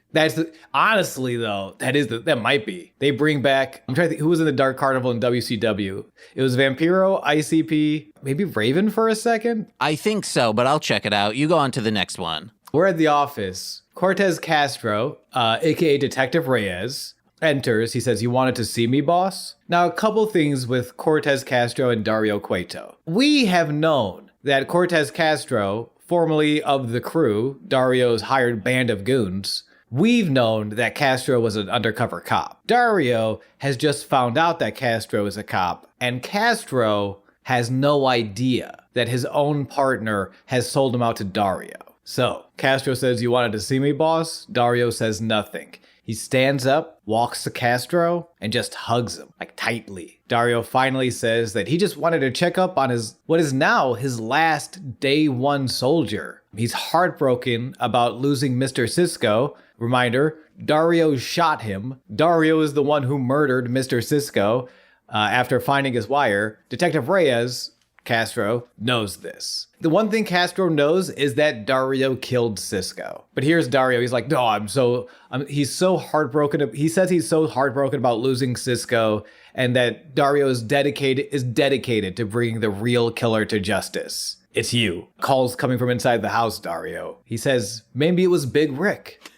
Honestly though, that might be. They bring back, I'm trying to think, who was in the Dark Carnival in WCW? It was Vampiro, ICP, maybe Raven for a second? I think so, but I'll check it out. You go on to the next one. We're at the office. Cortez Castro, aka Detective Reyes, enters. He says, you wanted to see me, boss? Now, a couple things with Cortez Castro and Dario Cueto. We have known that Cortez Castro, formerly of the Crew, Dario's hired band of goons, we've known that Castro was an undercover cop. Dario has just found out that Castro is a cop, and Castro has no idea that his own partner has sold him out to Dario. So, Castro says, you wanted to see me, boss? Dario says nothing. He stands up, walks to Castro, and just hugs him, like tightly. Dario finally says that he just wanted to check up on what is now his last day one soldier. He's heartbroken about losing Mr. Cisco. Reminder, Dario shot him. Dario is the one who murdered Mr. Cisco after finding his wire. Detective Reyes, Castro, knows this. The one thing Castro knows is that Dario killed Cisco. But here's Dario. He's like, no, he's so heartbroken. He says he's so heartbroken about losing Cisco and that Dario is dedicated to bringing the real killer to justice. It's you. Calls coming from inside the house, Dario. He says, maybe it was Big Rick.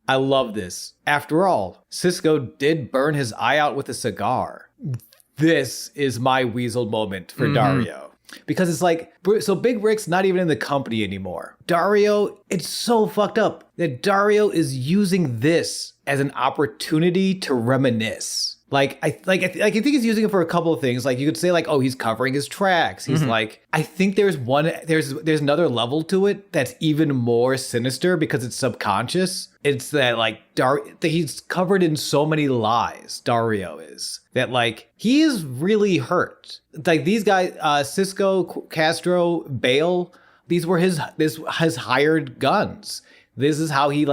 I love this. After all, Cisco did burn his eye out with a cigar. This is my weasel moment for Dario. Because it's like, so Big Rick's not even in the company anymore. Dario, it's so fucked up that Dario is using this as an opportunity to reminisce. I think he's using it for a couple of things. Like you could say like, oh, he's covering his tracks. He's like, I think there's another level to it that's even more sinister because it's subconscious. It's that like that he's covered in so many lies. Dario is that like he is really hurt. Like these guys, Cisco, Castro, Bale, these were his hired guns. This is how he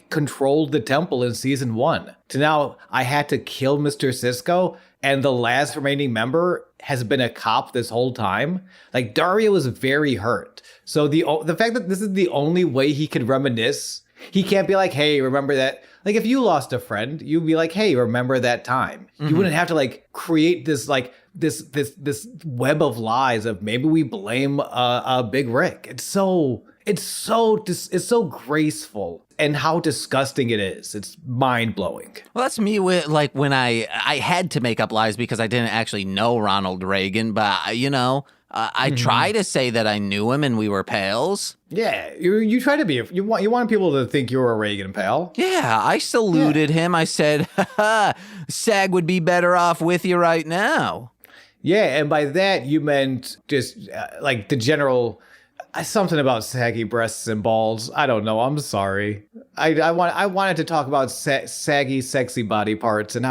controlled the temple in season 1. To now, I had to kill Mr. Sisko, and the last remaining member has been a cop this whole time. Like, Dario is very hurt. So the fact that this is the only way he could reminisce, he can't be like, hey, remember that? Like, if you lost a friend, you'd be like, hey, remember that time. You wouldn't have to create this this web of lies of maybe we blame Big Rick. It's so graceful, and how disgusting it is. It's mind-blowing. Well, that's me with when I had to make up lies because I didn't actually know Ronald Reagan, but I try to say that I knew him and we were pals. Yeah, you try to be. You want people to think you're a Reagan pal. Yeah, I saluted him. I said, SAG would be better off with you right now. Yeah, and by that you meant just the general. Something about saggy breasts and balls. I don't know. I'm sorry. I wanted to talk about saggy, sexy body parts, and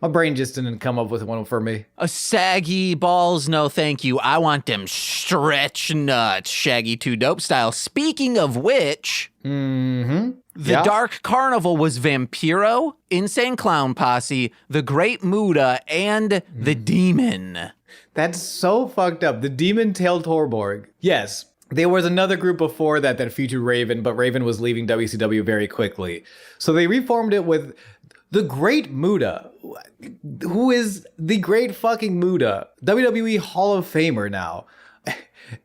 my brain just didn't come up with one for me. Saggy balls? No, thank you. I want them stretch nuts, Shaggy 2 Dope style. Speaking of which, the Dark Carnival was Vampiro, Insane Clown Posse, The Great Muda, and The Demon. That's so fucked up. The Demon Tail Torborg. Yes, there was another group before that featured Raven, but Raven was leaving WCW very quickly. So they reformed it with The Great Muda, who is the Great fucking Muda, WWE Hall of Famer now.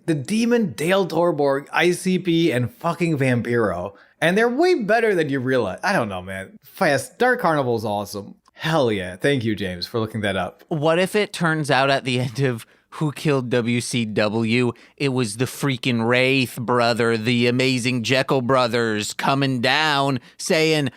The Demon Dale Torborg, ICP, and fucking Vampiro. And they're way better than you realize. I don't know, man. Fast. Dark Carnival is awesome. Hell yeah. Thank you, James, for looking that up. What if it turns out at the end of Who Killed WCW, it was the freaking Wraith brother, the amazing Jekyll brothers coming down saying,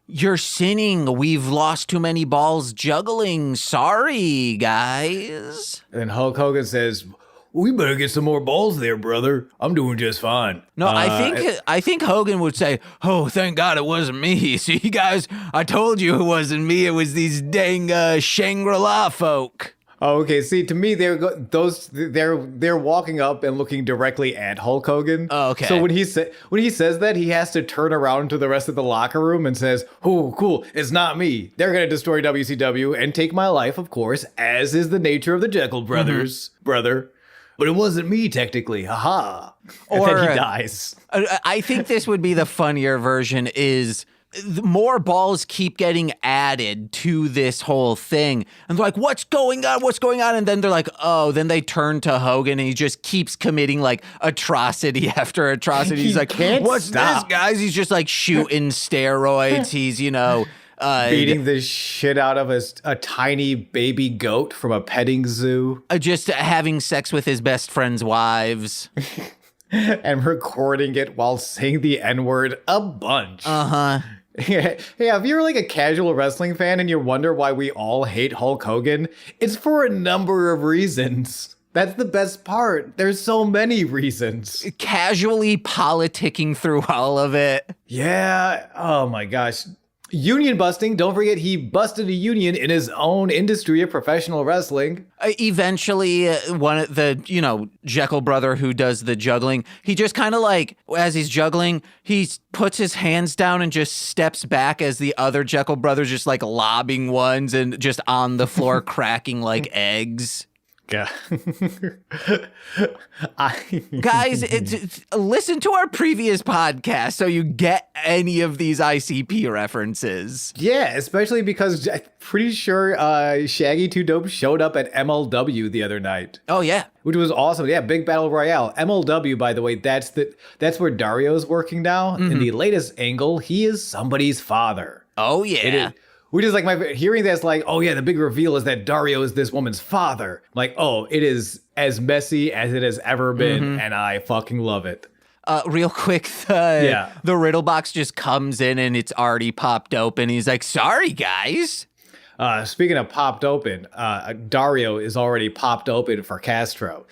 you're sinning. We've lost too many balls juggling. Sorry, guys. And then Hulk Hogan says, we better get some more balls there, brother. I'm doing just fine. No, I think Hogan would say, oh, thank God it wasn't me. See, guys, I told you it wasn't me. It was these dang Shangri-La folk. Oh, okay. See, to me, they're walking up and looking directly at Hulk Hogan. Oh, okay. So when he says that, he has to turn around to the rest of the locker room and says, "Oh, cool, it's not me. They're gonna destroy WCW and take my life, of course, as is the nature of the Jekyll brothers, brother. But it wasn't me, technically. Haha." And then he dies. I think this would be the funnier version is more balls keep getting added to this whole thing. And they're like, what's going on? What's going on? And then they're like, oh, then they turn to Hogan and he just keeps committing atrocity after atrocity. He's like, what's this, guys? He's just shooting steroids. He's, beating the shit out of a tiny baby goat from a petting zoo. Just having sex with his best friend's wives. And recording it while saying the N-word a bunch. Uh-huh. Yeah, if you're a casual wrestling fan and you wonder why we all hate Hulk Hogan, it's for a number of reasons. That's the best part. There's so many reasons. Casually politicking through all of it. Yeah. Oh my gosh. Union busting. Don't forget he busted a union in his own industry of professional wrestling. Eventually, one of the, Jekyll brother who does the juggling, he just kind of as he's juggling, he puts his hands down and just steps back as the other Jekyll brothers just lobbing ones and just on the floor cracking like eggs. Yeah. Guys, listen to our previous podcast so you get any of these ICP references. Yeah, especially because I'm pretty sure Shaggy 2 Dope showed up at MLW the other night. Oh, yeah. Which was awesome. Yeah, Big Battle Royale. MLW, by the way, that's where Dario's working now. Mm-hmm. In the latest angle, he is somebody's father. Oh, yeah. Which is hearing that's oh yeah, the big reveal is that Dario is this woman's father. It is as messy as it has ever been, and I fucking love it. Real quick, the riddle box just comes in and it's already popped open. He's like, sorry, guys. Speaking of popped open, Dario is already popped open for Castro.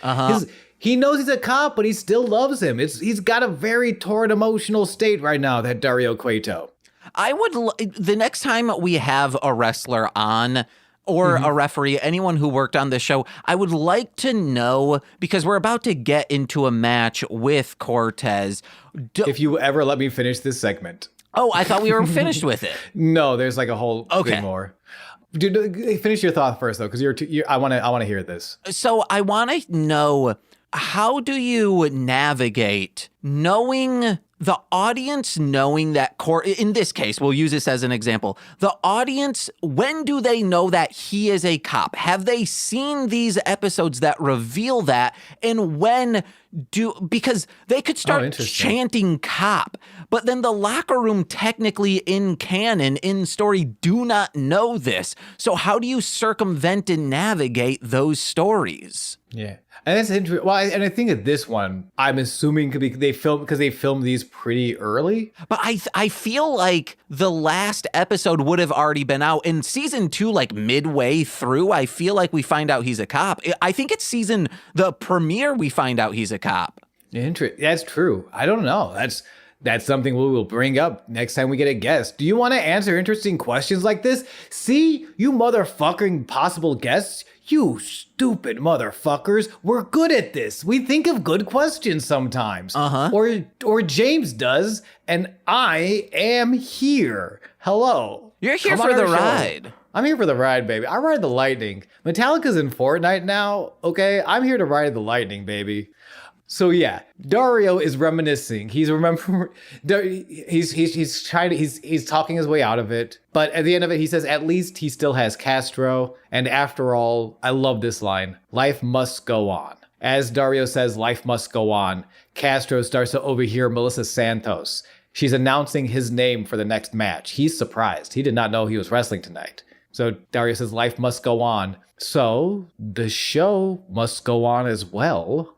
He knows he's a cop, but he still loves him. He's got a very torn emotional state right now, that Dario Cueto. The next time we have a wrestler on, or a referee, anyone who worked on the show, I would like to know, because we're about to get into a match with Cortez. If you ever let me finish this segment. Oh, I thought we were finished with it. No, there's like a whole thing more. Dude, finish your thought first though, because I want to hear this. So I want to know, how do you navigate knowing the audience, knowing that in this case, we'll use this as an example. The audience, when do they know that he is a cop? Have they seen these episodes that reveal that? And because they could start chanting cop, but then the locker room technically in canon, in story, do not know this. So how do you circumvent and navigate those stories? Yeah. And that's interesting. Well, and I think that this one, I'm assuming they filmed these pretty early. But I feel like the last episode would have already been out. In season 2, like midway through, I feel like we find out he's a cop. I think it's the premiere we find out he's a cop. That's true. I don't know. That's something we will bring up next time we get a guest. Do you want to answer interesting questions like this? See, you motherfucking possible guests. You stupid motherfuckers. We're good at this. We think of good questions sometimes. Or James does, and I am here. Hello. You're here for the ride. I'm here for the ride, baby. I ride the lightning. Metallica's in Fortnite now, okay? I'm here to ride the lightning, baby. So yeah, Dario is reminiscing. He's talking his way out of it. But at the end of it, he says, at least he still has Castro. And after all, I love this line, life must go on. As Dario says, life must go on, Castro starts to overhear Melissa Santos. She's announcing his name for the next match. He's surprised. He did not know he was wrestling tonight. So Dario says, life must go on. So the show must go on as well.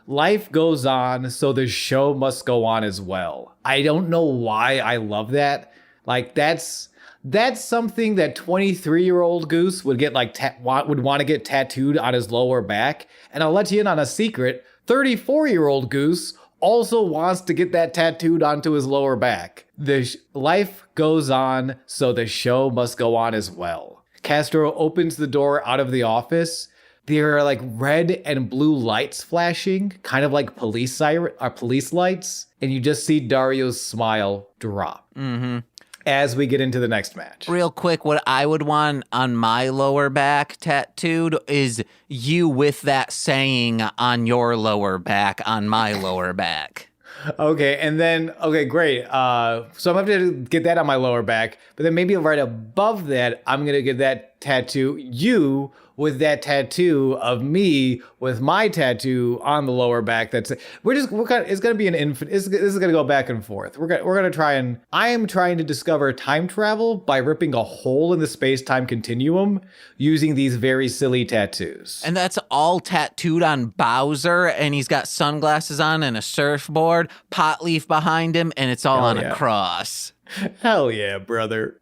Life goes on, so the show must go on as well. I don't know why I love that. Like, that's something that 23-year-old Goose would get would want to get tattooed on his lower back. And I'll let you in on a secret. 34-year-old Goose also wants to get that tattooed onto his lower back. Life goes on, so the show must go on as well. Castro opens the door out of the office. There are like red and blue lights flashing, kind of like police lights. And you just see Dario's smile drop as we get into the next match. Real quick, what I would want on my lower back tattooed is you with that saying on your lower back on my lower back. Okay, and then, great. So I'm going to have to get that on my lower back. But then maybe right above that, I'm going to get that tattoo, you with that tattoo of me with my tattoo on the lower back. It's going to be this is going to go back and forth. We're going to try and, I am trying to discover time travel by ripping a hole in the space-time continuum using these very silly tattoos. And that's all tattooed on Bowser, and he's got sunglasses on and a surfboard, pot leaf behind him, and it's all on a cross. Hell yeah, brother.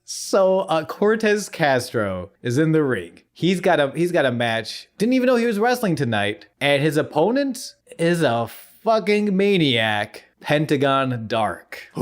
So Cortez Castro is in the ring. He's got a match. Didn't even know he was wrestling tonight. And his opponent is a fucking maniac, Pentagon Dark.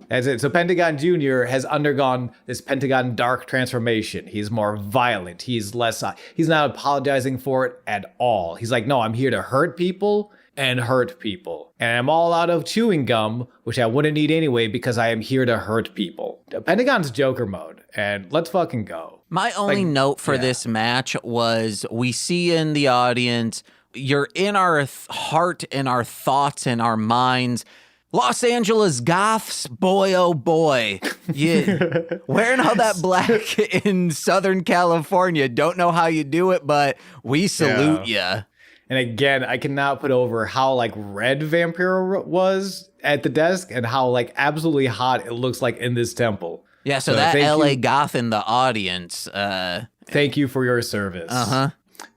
That's it. So Pentagon Jr. has undergone this Pentagon Dark transformation. He's more violent. He's not apologizing for it at all. He's like, no, I'm here to hurt people and hurt people. And I'm all out of chewing gum, which I wouldn't need anyway because I am here to hurt people. Pentagon's Joker mode, and let's fucking go. My only note for this match was we see in the audience, you're in our heart and our thoughts and our minds. Los Angeles Goths, boy, oh boy. Yeah. Wearing all that black in Southern California. Don't know how you do it, but we salute ya. And again, I cannot put over how like red Vampiro was at the desk and how like absolutely hot it looks like in this temple. Yeah, so that L.A. goth in the audience. Thank you for your service.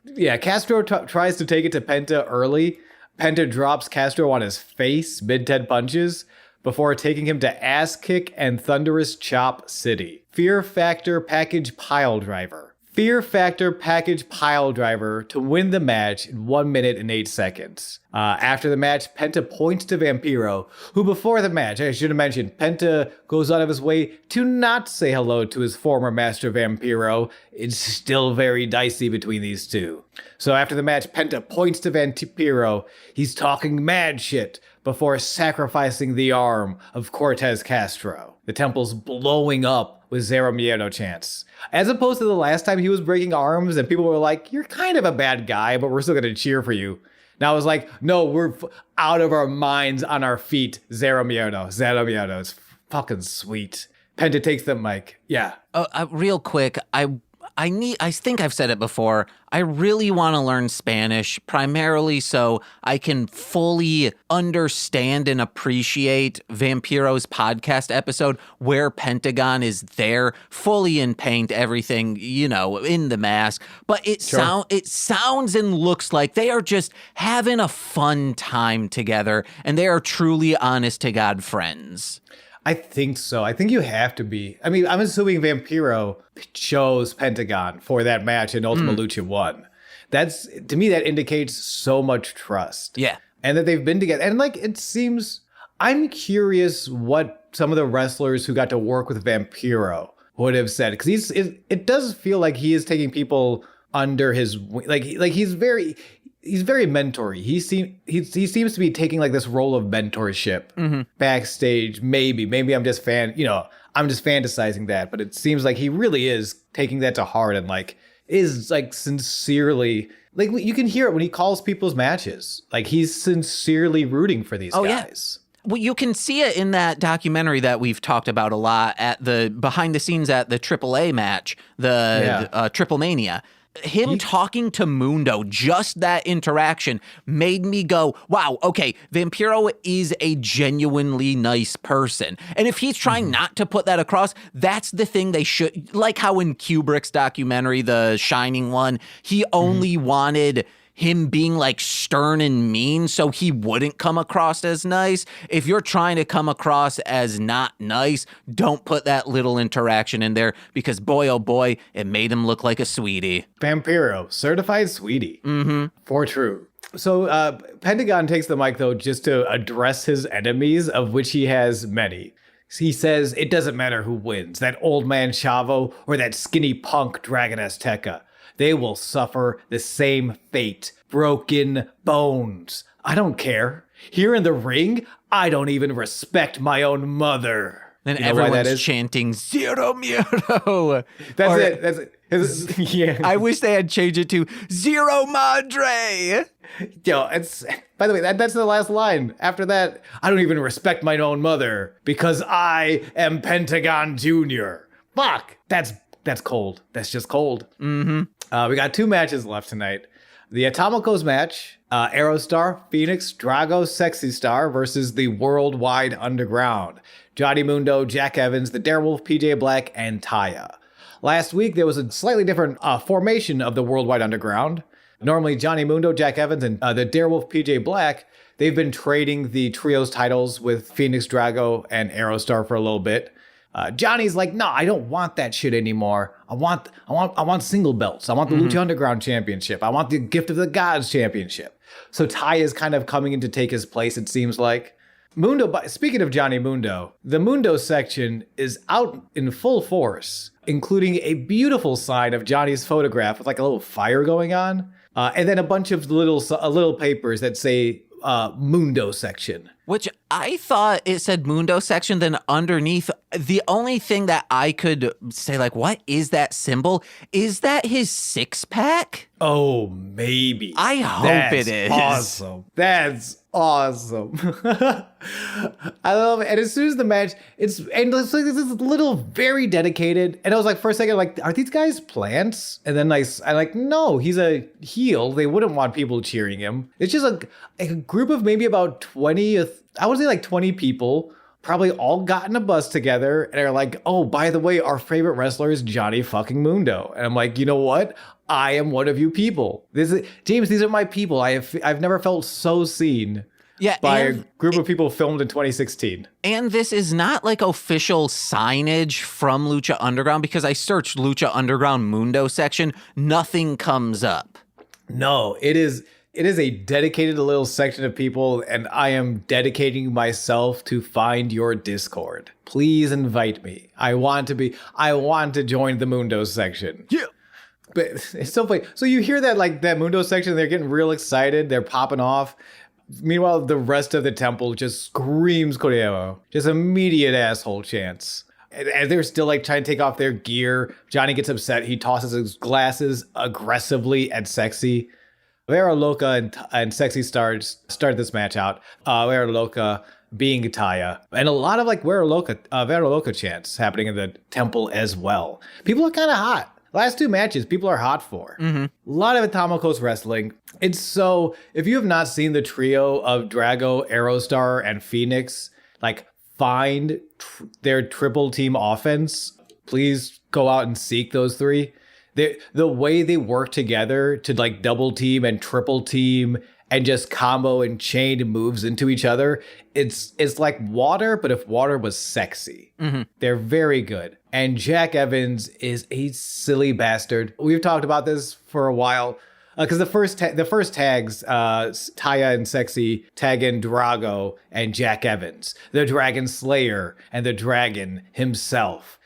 Yeah, Castro tries to take it to Penta early. Penta drops Castro on his face mid-10 punches before taking him to Ass Kick and Thunderous Chop City. Fear Factor Package Pile Driver. Fear Factor package pile driver to win the match in 1 minute and 8 seconds. After the match, Penta points to Vampiro, who before the match, I should have mentioned, Penta goes out of his way to not say hello to his former master Vampiro. It's still very dicey between these two. So after the match, Penta points to Vampiro. He's talking mad shit before sacrificing the arm of Cortez Castro. The temple's blowing up with Zero Miedo chants. As opposed to the last time he was breaking arms and people were like, you're kind of a bad guy, but we're still going to cheer for you. Now it's like, no, we're out of our minds on our feet. Zero Miedo. Zero Miedo. It's fucking sweet. Penta takes the mic. Yeah. Real quick, I think I've said it before. I really want to learn Spanish, primarily so I can fully understand and appreciate Vampiro's podcast episode where Pentagon is there, fully in paint, everything, in the mask. But it sounds and looks like they are just having a fun time together, and they are truly honest to God friends. I think so. I think you have to be. I mean, I'm assuming Vampiro chose Pentagon for that match and Ultima Lucha won. That's, to me, that indicates so much trust. Yeah. And that they've been together. And it seems, I'm curious what some of the wrestlers who got to work with Vampiro would have said. Because it does feel like he is taking people under his, he's very mentory. He seems to be taking this role of mentorship backstage. Maybe I'm just I'm just fantasizing that, but it seems like he really is taking that to heart and is sincerely, you can hear it when he calls people's matches. He's sincerely rooting for these guys. Yeah. Well, you can see it in that documentary that we've talked about a lot at the behind the scenes at the AAA match, the Triple Mania. Him talking to Mundo, just that interaction made me go, wow, okay, Vampiro is a genuinely nice person. And if he's trying not to put that across, that's the thing they should, like how in Kubrick's documentary, The Shining one, he only wanted him being stern and mean so he wouldn't come across as nice. If you're trying to come across as not nice, don't put that little interaction in there, because boy, oh boy, it made him look like a sweetie. Vampiro, certified sweetie. For true. So Pentagon takes the mic, though, just to address his enemies, of which he has many. He says, it doesn't matter who wins, that old man Chavo or that skinny punk Dragon Azteca. They will suffer the same fate. Broken bones. I don't care. Here in the ring, I don't even respect my own mother. Then everyone's chanting Zero Miedo. That's it. Yeah. I wish they had changed it to Zero Madre. By the way, that's the last line. After that, I don't even respect my own mother because I am Pentagon Jr. Fuck. That's cold. That's just cold. We got 2 matches left tonight. The Atomicos match, Aerostar, Phoenix, Drago, Sexy Star versus the Worldwide Underground. Johnny Mundo, Jack Evans, the Darewolf, PJ Black, and Taya. Last week, there was a slightly different formation of the Worldwide Underground. Normally, Johnny Mundo, Jack Evans, and the Darewolf, PJ Black, they've been trading the trios titles with Phoenix, Drago, and Aerostar for a little bit. Johnny's like, no, I don't want that shit anymore. I want single belts. I want the Lucha Underground Championship. I want the Gift of the Gods Championship. So Ty is kind of coming in to take his place, it seems like. Speaking of Johnny Mundo, the Mundo section is out in full force, including a beautiful sign of Johnny's photograph with a little fire going on, and then a bunch of little papers that say Mundo section. Which I thought it said Mundo section, then underneath, the only thing that I could say, what is that symbol? Is that his 6-pack? Oh, maybe. I hope it is. Awesome. That's awesome. I love it. And as soon as the match, it's this little very dedicated. And I was for a second, are these guys plants? And then no, he's a heel. They wouldn't want people cheering him. It's just a group of maybe about 20, I would say 20 people, probably all got in a bus together and are oh, by the way, our favorite wrestler is Johnny fucking Mundo. And I'm you know what? I am one of you people. James, these are my people. I've never felt so seen. Yeah, by a group of people filmed in 2016. And this is not like official signage from Lucha Underground, because I searched Lucha Underground Mundo Section. Nothing comes up. No, it is a dedicated little section of people, and I am dedicating myself to find your Discord. Please invite me. I want to join the Mundo section. Yeah. But it's so funny. So you hear that, like, that Mundo section, they're getting real excited, they're popping off. Meanwhile, the rest of the temple just screams Guerrero. Just immediate asshole chants. And they're still like trying to take off their gear. Johnny gets upset. He tosses his glasses aggressively at Sexy. Vera Loca and Sexy start this match out. Vera Loca being Taya. And a lot of like Vera Loca chants happening in the temple as well. People are kind of hot. Last two matches, people are hot for. Mm-hmm. A lot of Atomicos wrestling. It's so, if you have not seen the trio of Drago, Aerostar, and Phoenix, like, find their triple team offense, please go out and seek those three. The way they work together to like double team and triple team and just combo and chain moves into each other, it's like water, but if water was sexy. Mm-hmm. They're very good. And Jack Evans is a silly bastard. We've talked about this for a while. Because the first tags, Taya and Sexy tag in Drago and Jack Evans, the Dragon Slayer and the Dragon himself.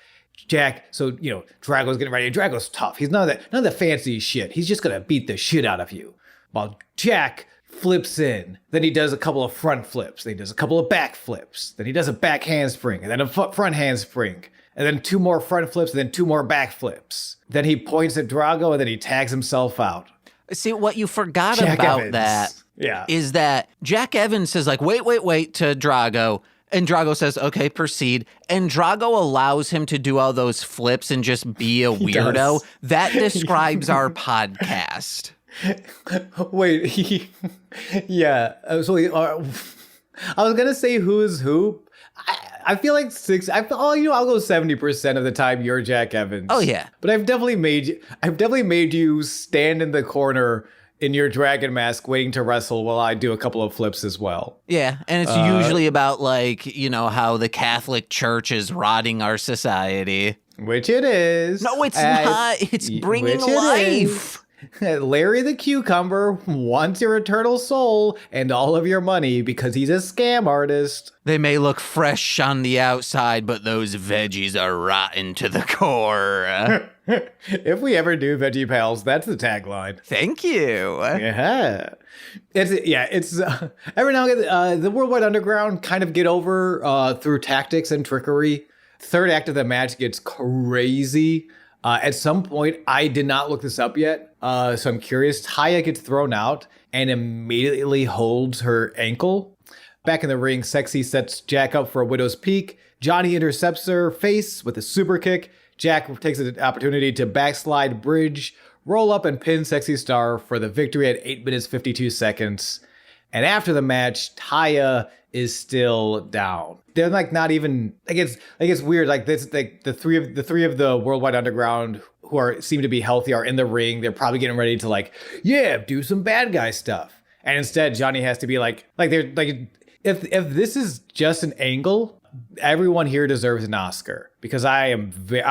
Jack, so, you know, Drago's getting ready. Drago's tough. He's none of the fancy shit. He's just going to beat the shit out of you. While Jack flips in, then he does a couple of front flips. Then he does a couple of back flips. Then he does a back handspring and then a front handspring. And then two more front flips and then two more back flips. Then he points at Drago and then he tags himself out. See, what you forgot Jack about Evans. that is that Jack Evans says, like, wait to Drago. And Drago says, okay, proceed. And Drago allows him to do all those flips and just be a weirdo. That describes our podcast. Wait, yeah. So I was going to say who is who. I feel like I'll go 70% of the time you're Jack Evans. Oh yeah. But I've definitely made you stand in the corner in your dragon mask waiting to wrestle while I do a couple of flips as well. Yeah, and it's usually about like, you know, how the Catholic Church is rotting our society. Which it is. No, it's not. It's bringing life. Larry the Cucumber wants your eternal soul and all of your money because he's a scam artist. They may look fresh on the outside, but those veggies are rotten to the core. If we ever do Veggie Pals, that's the tagline. Thank you. Yeah. It's every now and again, the Worldwide Underground kind of get over through tactics and trickery. Third act of the match gets crazy. At some point, I did not look this up yet, so I'm curious. Taya gets thrown out and immediately holds her ankle. Back in the ring, Sexy sets Jack up for a Widow's Peak. Johnny intercepts her face with a super kick. Jack takes the opportunity to backslide bridge, roll up and pin Sexy Star for the victory at 8 minutes 52 seconds. And after the match, Taya is still down. They're like not even it's weird. Like this, like the three of the Worldwide Underground who seem to be healthy are in the ring. They're probably getting ready to do some bad guy stuff. And instead, Johnny has to be like they're like if this is just an angle, everyone here deserves an Oscar because I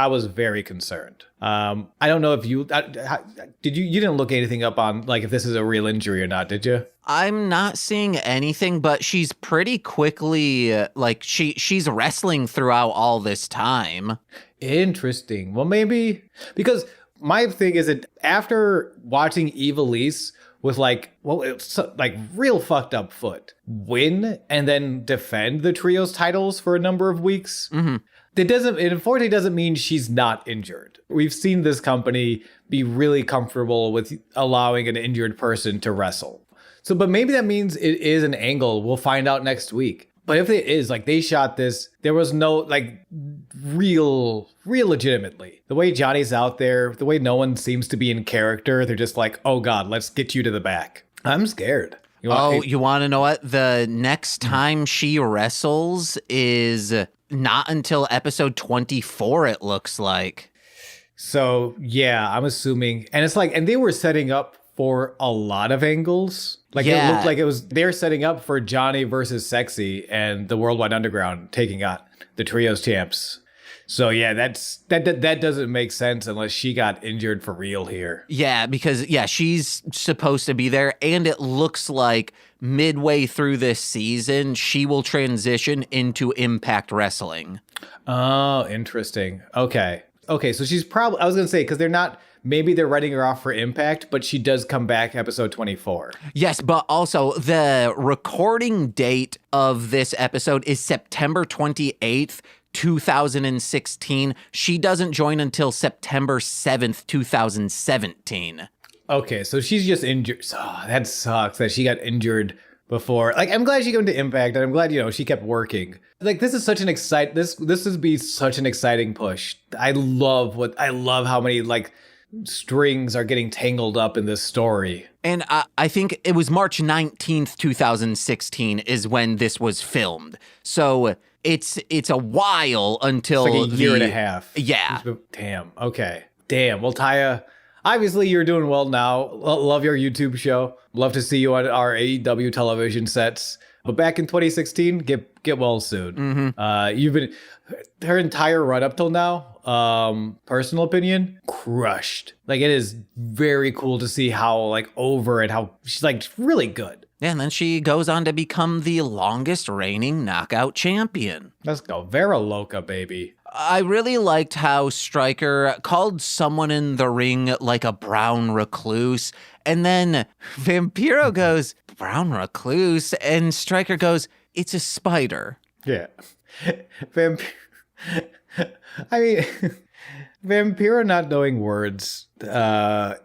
was very concerned. I don't know if you didn't look anything up on like if this is a real injury or not, did you? I'm not seeing anything, but she's pretty quickly like she's wrestling throughout all this time. Interesting. Well, maybe because my thing is that after watching Ivelisse with it's like real fucked up foot win and then defend the trios titles for a number of weeks. Mm-hmm. It unfortunately doesn't mean she's not injured. We've seen this company be really comfortable with allowing an injured person to wrestle. So, but maybe that means it is an angle. We'll find out next week. But if it is, like they shot this, there was no like real legitimately. The way Johnny's out there, the way no one seems to be in character, they're just like, oh God, let's get you to the back. I'm scared. You want to know what? The next time she wrestles is not until episode 24, it looks like. So, yeah, I'm assuming. And it's like, and they were setting up for a lot of angles. Like it looked like they're setting up for Johnny versus Sexy and the Worldwide Underground taking on the trios champs. So yeah, that doesn't make sense unless she got injured for real here. Yeah, because she's supposed to be there, and it looks like midway through this season, she will transition into Impact Wrestling. Oh, interesting. Okay, so she's probably, I was going to say, because maybe they're writing her off for Impact, but she does come back episode 24. Yes, but also the recording date of this episode is September 28th, 2016. She doesn't join until September 7th, 2017. Okay, so she's just injured. Oh, that sucks that she got injured before. Like, I'm glad she came to Impact, and I'm glad, she kept working. Like, this is such an this would be such an exciting push. I love how many, like, strings are getting tangled up in this story. And I think it was March 19th, 2016 is when this was filmed. So it's a while until it's like a year and a half. Yeah. Damn. Okay. Damn. Well, Taya, obviously you're doing well now. Love your YouTube show. Love to see you on our AEW television sets. But back in 2016, get well soon. Mm-hmm. You've been her entire run up till now. Personal opinion, crushed. Like, it is very cool to see how like over and how she's like really good. Yeah, and then she goes on to become the longest reigning knockout champion. Let's go. Vera Loca, baby. I really liked how Stryker called someone in the ring like a brown recluse. And then Vampiro goes, brown recluse? And Stryker goes, it's a spider. Yeah. I mean, Vampiro not knowing words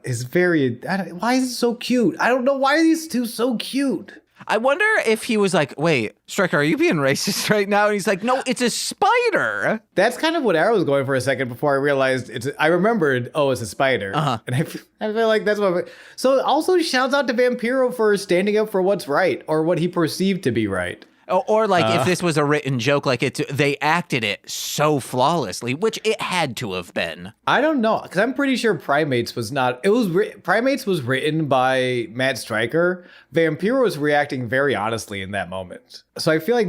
is very... why is it so cute? I don't know why are these two so cute. I wonder if he was like, wait, Stryker, are you being racist right now? And he's like, no, it's a spider. That's kind of what Arrow was going for a second before I realized I remembered, it's a spider. Uh-huh. And I feel like that's what... So also shouts out to Vampiro for standing up for what's right or what he perceived to be right. Or like if this was a written joke, like they acted it so flawlessly, which it had to have been. I don't know, because I'm pretty sure Primates was not. Primates was written by Matt Stryker. Vampiro was reacting very honestly in that moment. So I feel like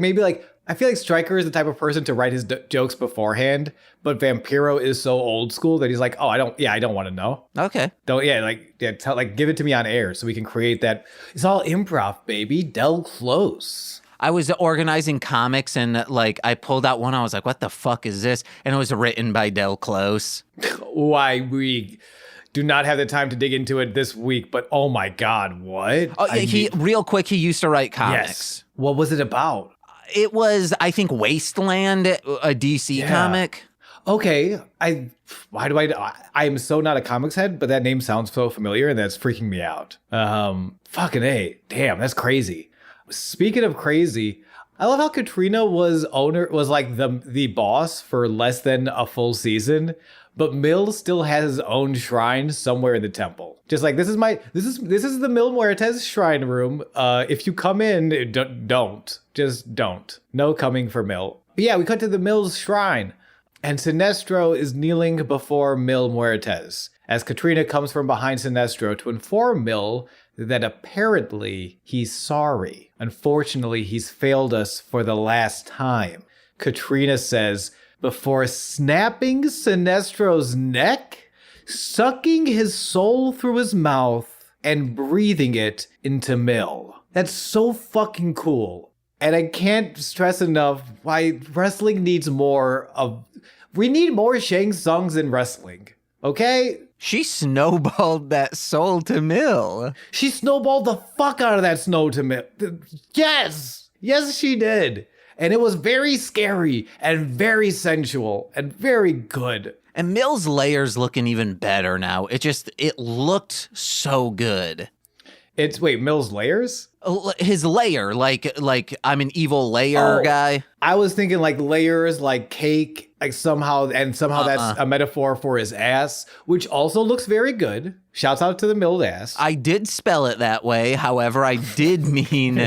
Stryker is the type of person to write his jokes beforehand, but Vampiro is so old school that he's like, I don't want to know. Okay. Give it to me on air so we can create that. It's all improv, baby. Del Close. I was organizing comics and like I pulled out one. I was like, what the fuck is this? And it was written by Del Close. Why we do not have the time to dig into it this week, but oh my God, what? Oh, real quick, he used to write comics. Yes. What was it about? It was, I think, Wasteland, a DC comic. Okay. I am so not a comics head, but that name sounds so familiar and that's freaking me out. Fucking A. Damn, that's crazy. Speaking of crazy, I love how Katrina was like the boss for less than a full season, but Mills still has his own shrine somewhere in the temple. Just like this is the Mil Muertes shrine room. If you come in, don't. No coming for Mil. But yeah, we cut to the Mills shrine, and Sinestro is kneeling before Mil Muertes as Katrina comes from behind Sinestro to inform Mil that apparently he's sorry. Unfortunately, he's failed us for the last time. Katrina says, before snapping Sinestro's neck, sucking his soul through his mouth, and breathing it into Mil. That's so fucking cool. And I can't stress enough why wrestling needs more of... We need more Shang Tsungs in wrestling, okay? She snowballed that soul to Mil. She snowballed the fuck out of that snow to Mil. Yes! Yes, she did. And it was very scary and very sensual and very good. And Mil's layer's looking even better now. It looked so good. Mil's layers? His layer, like I'm an evil layer guy. I was thinking like layers, like cake, like somehow that's a metaphor for his ass, which also looks very good. Shouts out to the milled ass. I did spell it that way. However, I did mean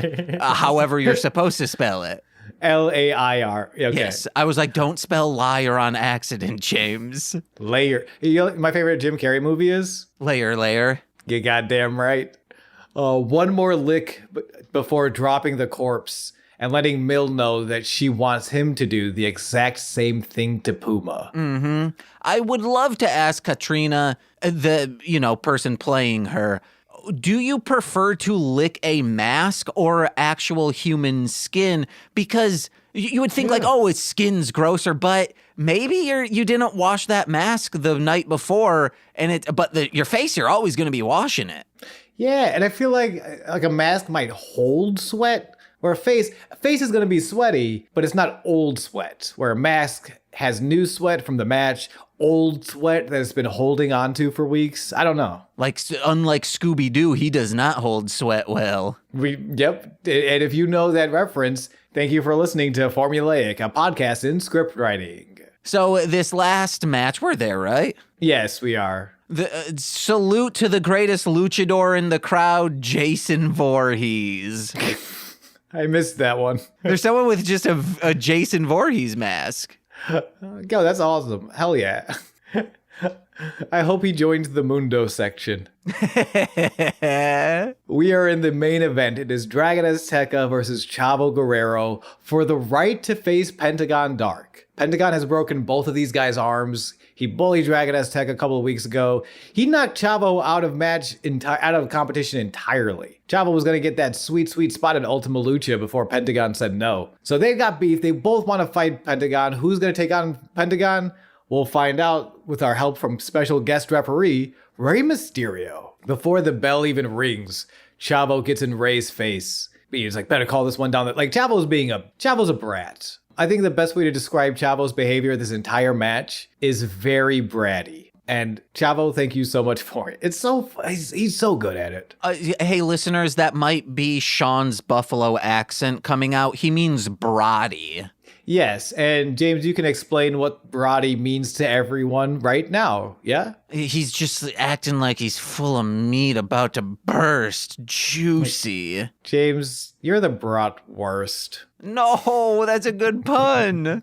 however you're supposed to spell it. L-A-I-R. Okay. Yes, I was like, don't spell liar on accident, James. Layer. You know, my favorite Jim Carrey movie is? Layer. You goddamn right. One more lick before dropping the corpse and letting Mill know that she wants him to do the exact same thing to Puma. Mm-hmm. I would love to ask Katrina, the person playing her, do you prefer to lick a mask or actual human skin? Because you would think its skin's grosser, but maybe you didn't wash that mask the night before, but your face, you're always going to be washing it. Yeah, and I feel like a mask might hold sweat, where a face is going to be sweaty, but it's not old sweat, where a mask has new sweat from the match, old sweat that it's been holding onto for weeks. I don't know. Unlike Scooby-Doo, he does not hold sweat well. Yep. And if you know that reference, thank you for listening to Formulaic, a podcast in script writing. So this last match, we're there, right? Yes, we are. Salute to the greatest luchador in the crowd, Jason Voorhees. I missed that one. There's someone with just a Jason Voorhees mask. Yo, that's awesome. Hell yeah. I hope he joins the Mundo Section. We are in the main event. It is Dragon Azteca versus Chavo Guerrero for the right to face Pentagon Dark. Pentagon has broken both of these guys' arms. He bullied Dragon Azteca a couple of weeks ago. He knocked Chavo out of competition entirely. Chavo was going to get that sweet spot in Ultima Lucha before Pentagon said no. So they got beef. They both want to fight Pentagon. Who's going to take on Pentagon? We'll find out with our help from special guest referee, Rey Mysterio. Before the bell even rings, Chavo gets in Rey's face. He's like, better call this one down. Chavo's a brat. I think the best way to describe Chavo's behavior this entire match is very bratty. And Chavo, thank you so much for it. He's so good at it. Hey, listeners, that might be Sean's Buffalo accent coming out. He means bratty. Yes, and James, you can explain what bratty means to everyone right now, yeah? He's just acting like he's full of meat about to burst. Juicy. James, you're the bratwurst. No, that's a good pun.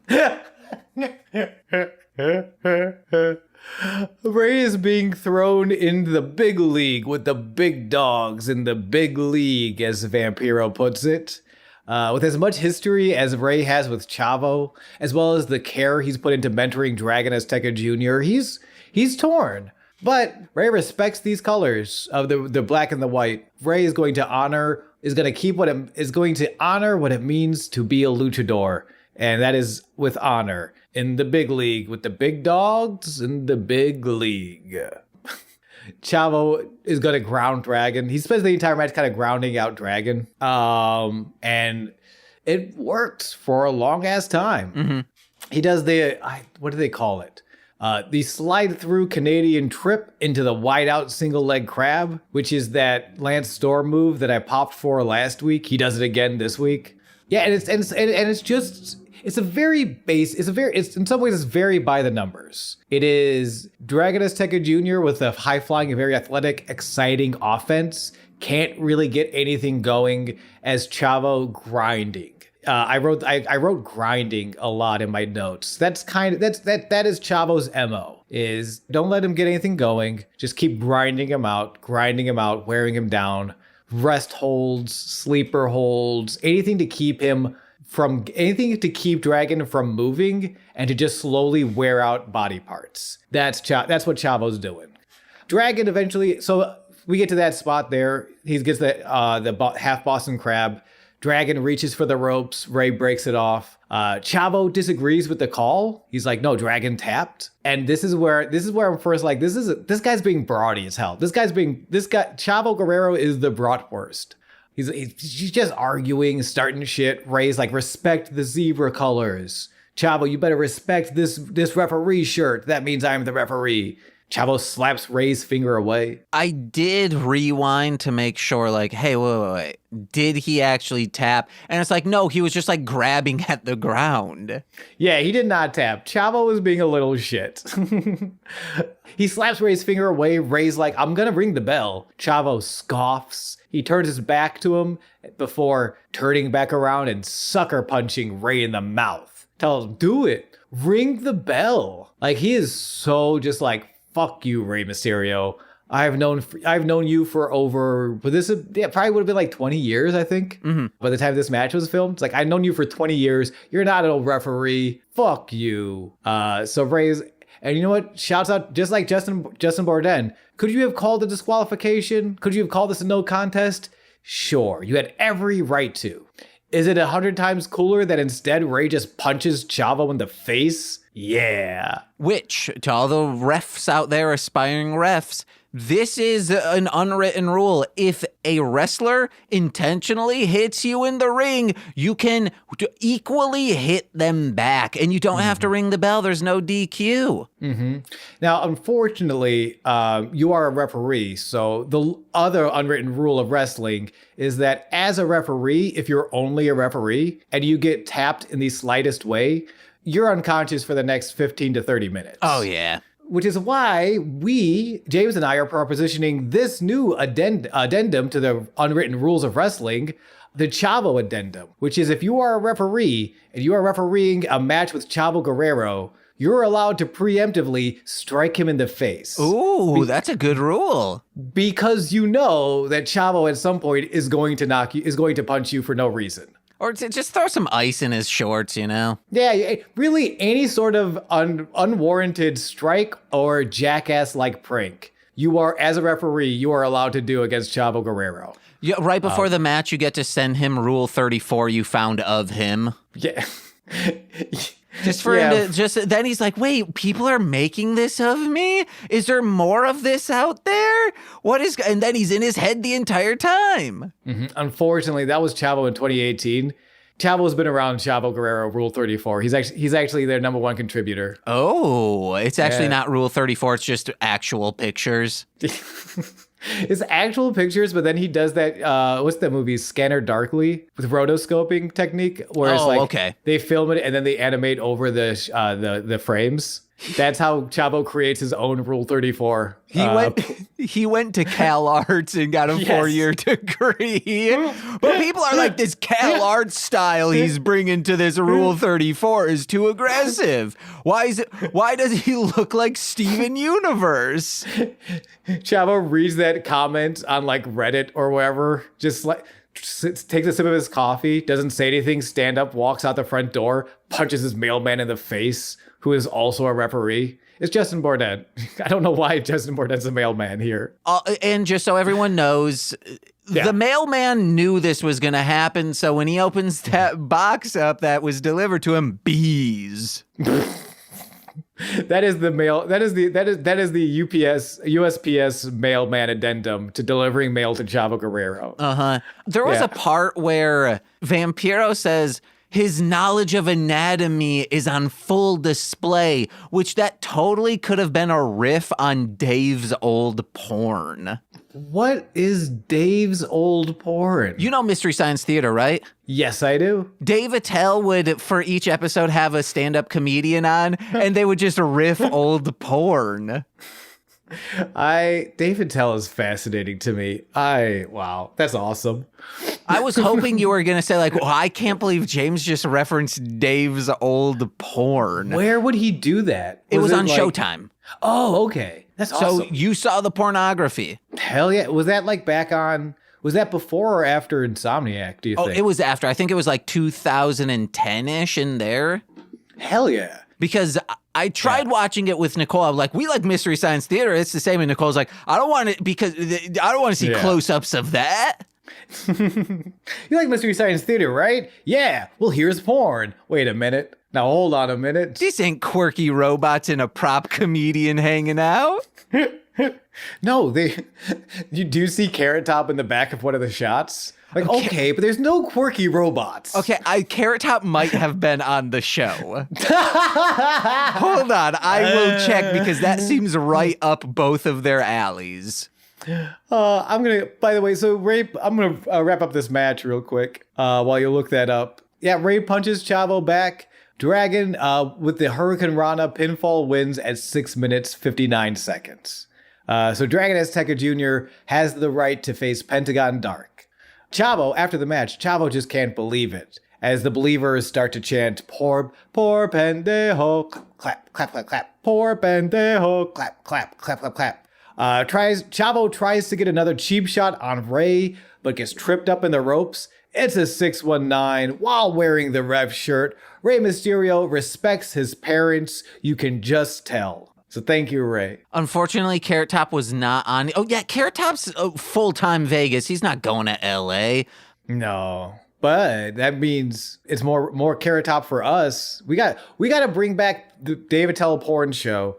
Rey is being thrown into the big league with the big dogs in the big league, as Vampiro puts it. With as much history as Rey has with Chavo, as well as the care he's put into mentoring Dragon Azteca Jr., he's torn. But Rey respects these colors of the black and the white. Rey is going to honor what it means to be a luchador, and that is with honor in the big league with the big dogs in the big league. Chavo is going to ground Dragon. He spends the entire match kind of grounding out Dragon. And it worked for a long ass time. Mm-hmm. He does what do they call it? The slide through Canadian trip into the wide out single leg crab, which is that Lance Storm move that I popped for last week. He does it again this week. Yeah, and it's in some ways it's very by the numbers. It is Dragon Azteca Jr. with a high flying and very athletic, exciting offense. Can't really get anything going as Chavo grinding. I wrote grinding a lot in my notes. That is Chavo's MO, is don't let him get anything going. Just keep grinding him out, wearing him down. Rest holds, sleeper holds, anything to keep Dragon from moving and to just slowly wear out body parts. That's what Chavo's doing. Dragon eventually, so we get to that spot there. He gets the half Boston Crab. Dragon reaches for the ropes. Rey breaks it off. Chavo disagrees with the call. He's like, no, Dragon tapped. And this is where I'm first like, this guy's being brawdy as hell. Chavo Guerrero is the bratwurst. He's just arguing, starting shit. Rey's like, respect the zebra colors. Chavo, you better respect this referee shirt. That means I'm the referee. Chavo slaps Rey's finger away. I did rewind to make sure, like, hey, wait. Did he actually tap? And it's like, no, he was just like grabbing at the ground. Yeah, he did not tap. Chavo was being a little shit. He slaps Rey's finger away. Rey's like, I'm gonna ring the bell. Chavo scoffs. He turns his back to him before turning back around and sucker punching Rey in the mouth. Tells him, do it. Ring the bell. Like, he is so just like, fuck you, Rey Mysterio. I've known you for over, but probably would have been like 20 years, I think. By the time this match was filmed, it's like, I've known you for 20 years. You're not a referee. Fuck you. So Ray's, and you know what? Shouts out, just like Justin Bourdin. Could you have called a disqualification? Could you have called this a no contest? Sure, you had every right to. Is it 100 times cooler that instead Ray just punches Chavo in the face? Yeah. Which, to all the refs out there, aspiring refs, this is an unwritten rule. If a wrestler intentionally hits you in the ring, you can equally hit them back, and you don't have to ring the bell. There's no DQ. Now, unfortunately, you are a referee, so the other unwritten rule of wrestling is that as a referee, if you're only a referee and you get tapped in the slightest way, you're unconscious for the next 15 to 30 minutes. Oh, yeah. Which is why James and I, are propositioning this new addendum to the unwritten rules of wrestling, the Chavo addendum, which is if you are a referee and you are refereeing a match with Chavo Guerrero, you're allowed to preemptively strike him in the face. Ooh, that's a good rule. Because you know that Chavo at some point is going to punch you for no reason. Or to just throw some ice in his shorts, you know? Yeah, really any sort of unwarranted strike or jackass-like prank, you are, as a referee, you are allowed to do against Chavo Guerrero. Yeah, right before the match, you get to send him Rule 34 you found of him. Yeah. Just for him to then he's like, wait, people are making this of me? Is there more of this out there? And then he's in his head the entire time. Unfortunately, that was Chavo in 2018. Chavo's been around Chavo Guerrero, Rule 34. He's actually their number one contributor. Oh, it's actually not Rule 34. It's just actual pictures. It's actual pictures, but then he does that, what's that movie, Scanner Darkly, with rotoscoping technique, where it's they film it and then they animate over the frames. That's how Chavo creates his own Rule 34. He went to Cal Arts and got a 4-year degree. But people are like, this Cal Arts style he's bringing to this Rule 34 is too aggressive. Why does he look like Steven Universe? Chavo reads that comment on like Reddit or wherever, just like takes a sip of his coffee, doesn't say anything, stand up, walks out the front door, punches his mailman in the face, who is also a referee. It's Justin Bourdin. I don't know why Justin Bourdin's a mailman here. And just so everyone knows, the mailman knew this was going to happen. So when he opens that box up that was delivered to him, bees. That is the USPS mailman addendum to delivering mail to Chavo Guerrero. There was a part where Vampiro says his knowledge of anatomy is on full display, which that totally could have been a riff on Dave's old porn. What is Dave's old porn? You know Mystery Science Theater, right? Yes, I do. Dave Attell would, for each episode, have a stand-up comedian on, and they would just riff old porn. Dave Attell is fascinating to me. Wow, that's awesome. I was hoping you were going to say, like, well, I can't believe James just referenced Dave's old porn. Where would he do that? It was on Showtime. Oh, okay. That's awesome. So you saw the pornography. Hell yeah. Was that like was that before or after Insomniac, do you think? Oh, it was after. I think it was like 2010-ish in there. Hell yeah. Because I tried watching it with Nicole. I'm like, we like Mystery Science Theater. It's the same. And Nicole's like, I don't want to see close-ups of that. You like Mystery Science Theater, right? Yeah. Well, here's porn. Wait a minute. Now, hold on a minute. These ain't quirky robots and a prop comedian hanging out. No, you do see Carrot Top in the back of one of the shots. Like, okay, but there's no quirky robots. Okay, Carrot Top might have been on the show. Hold on, I will check because that seems right up both of their alleys. By the way, so Ray, I'm going to wrap up this match real quick while you look that up. Yeah, Ray punches Chavo back. Dragon, with the Hurricane Rana, pinfall wins at 6 minutes, 59 seconds. So Dragon Azteca Jr. has the right to face Pentagon Dark. Chavo, after the match, Chavo just can't believe it, as the believers start to chant, poor pendejo, clap, clap, clap, clap, poor pendejo, clap, clap, clap, clap, clap. Chavo tries to get another cheap shot on Rey, but gets tripped up in the ropes. It's a 619 while wearing the Rev shirt. Rey Mysterio respects his parents. You can just tell. So thank you, Rey. Unfortunately, Carrot Top was not on. Oh, yeah, Carrot Top's full-time Vegas. He's not going to L.A. No, but that means it's more Carrot Top for us. We got to bring back the Dave Attell porn show.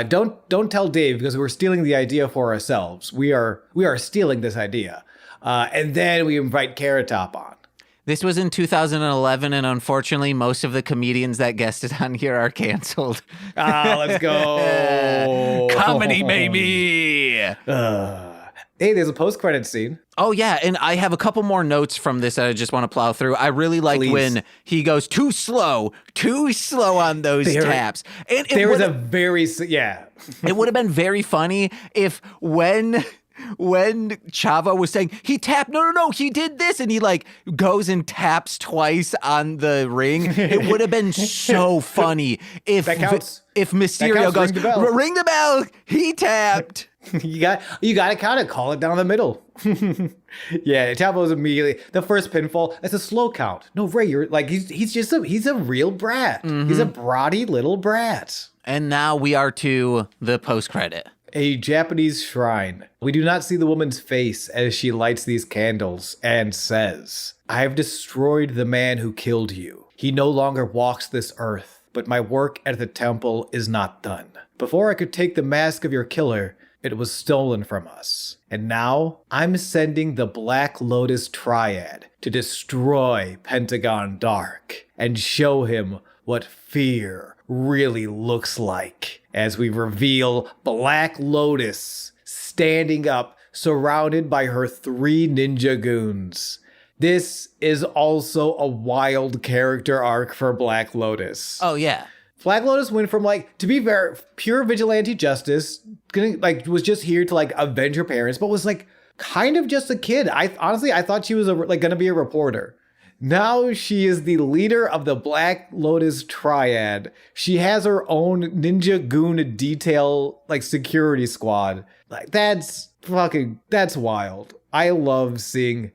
Don't tell Dave because we're stealing the idea for ourselves. We are stealing this idea, and then we invite Carrot Top on. This was in 2011, and unfortunately, most of the comedians that guested on here are canceled. Let's go. Comedy, baby. Hey, there's a post-credit scene. Oh, yeah, and I have a couple more notes from this that I just want to plow through. I really like when he goes too slow on those taps. And there was a very, yeah. It would have been very funny if when Chavo was saying he tapped, no, he did this, and he like goes and taps twice on the ring. It would have been so funny if Mysterio goes, ring the bell, he tapped. You got to kind of call it down the middle. Yeah, Chavo's immediately the first pinfall. That's a slow count. No, Rey, you're like he's a real brat. Mm-hmm. He's a bratty little brat. And now we are to the post credit. A Japanese shrine. We do not see the woman's face as she lights these candles and says, "I have destroyed the man who killed you. He no longer walks this earth, but my work at the temple is not done. Before I could take the mask of your killer, it was stolen from us. And now I'm sending the Black Lotus Triad to destroy Pentagon Dark and show him what fear really looks like," as we reveal Black Lotus standing up, surrounded by her 3 ninja goons. This is also a wild character arc for Black Lotus. Oh, yeah. Black Lotus went from, like, to be fair, pure vigilante justice, was just here to, like, avenge her parents, but was, like, kind of just a kid. I thought she was, gonna be a reporter. Now she is the leader of the Black Lotus Triad. She has her own ninja goon detail, like, security squad. Like, that's wild. I love seeing,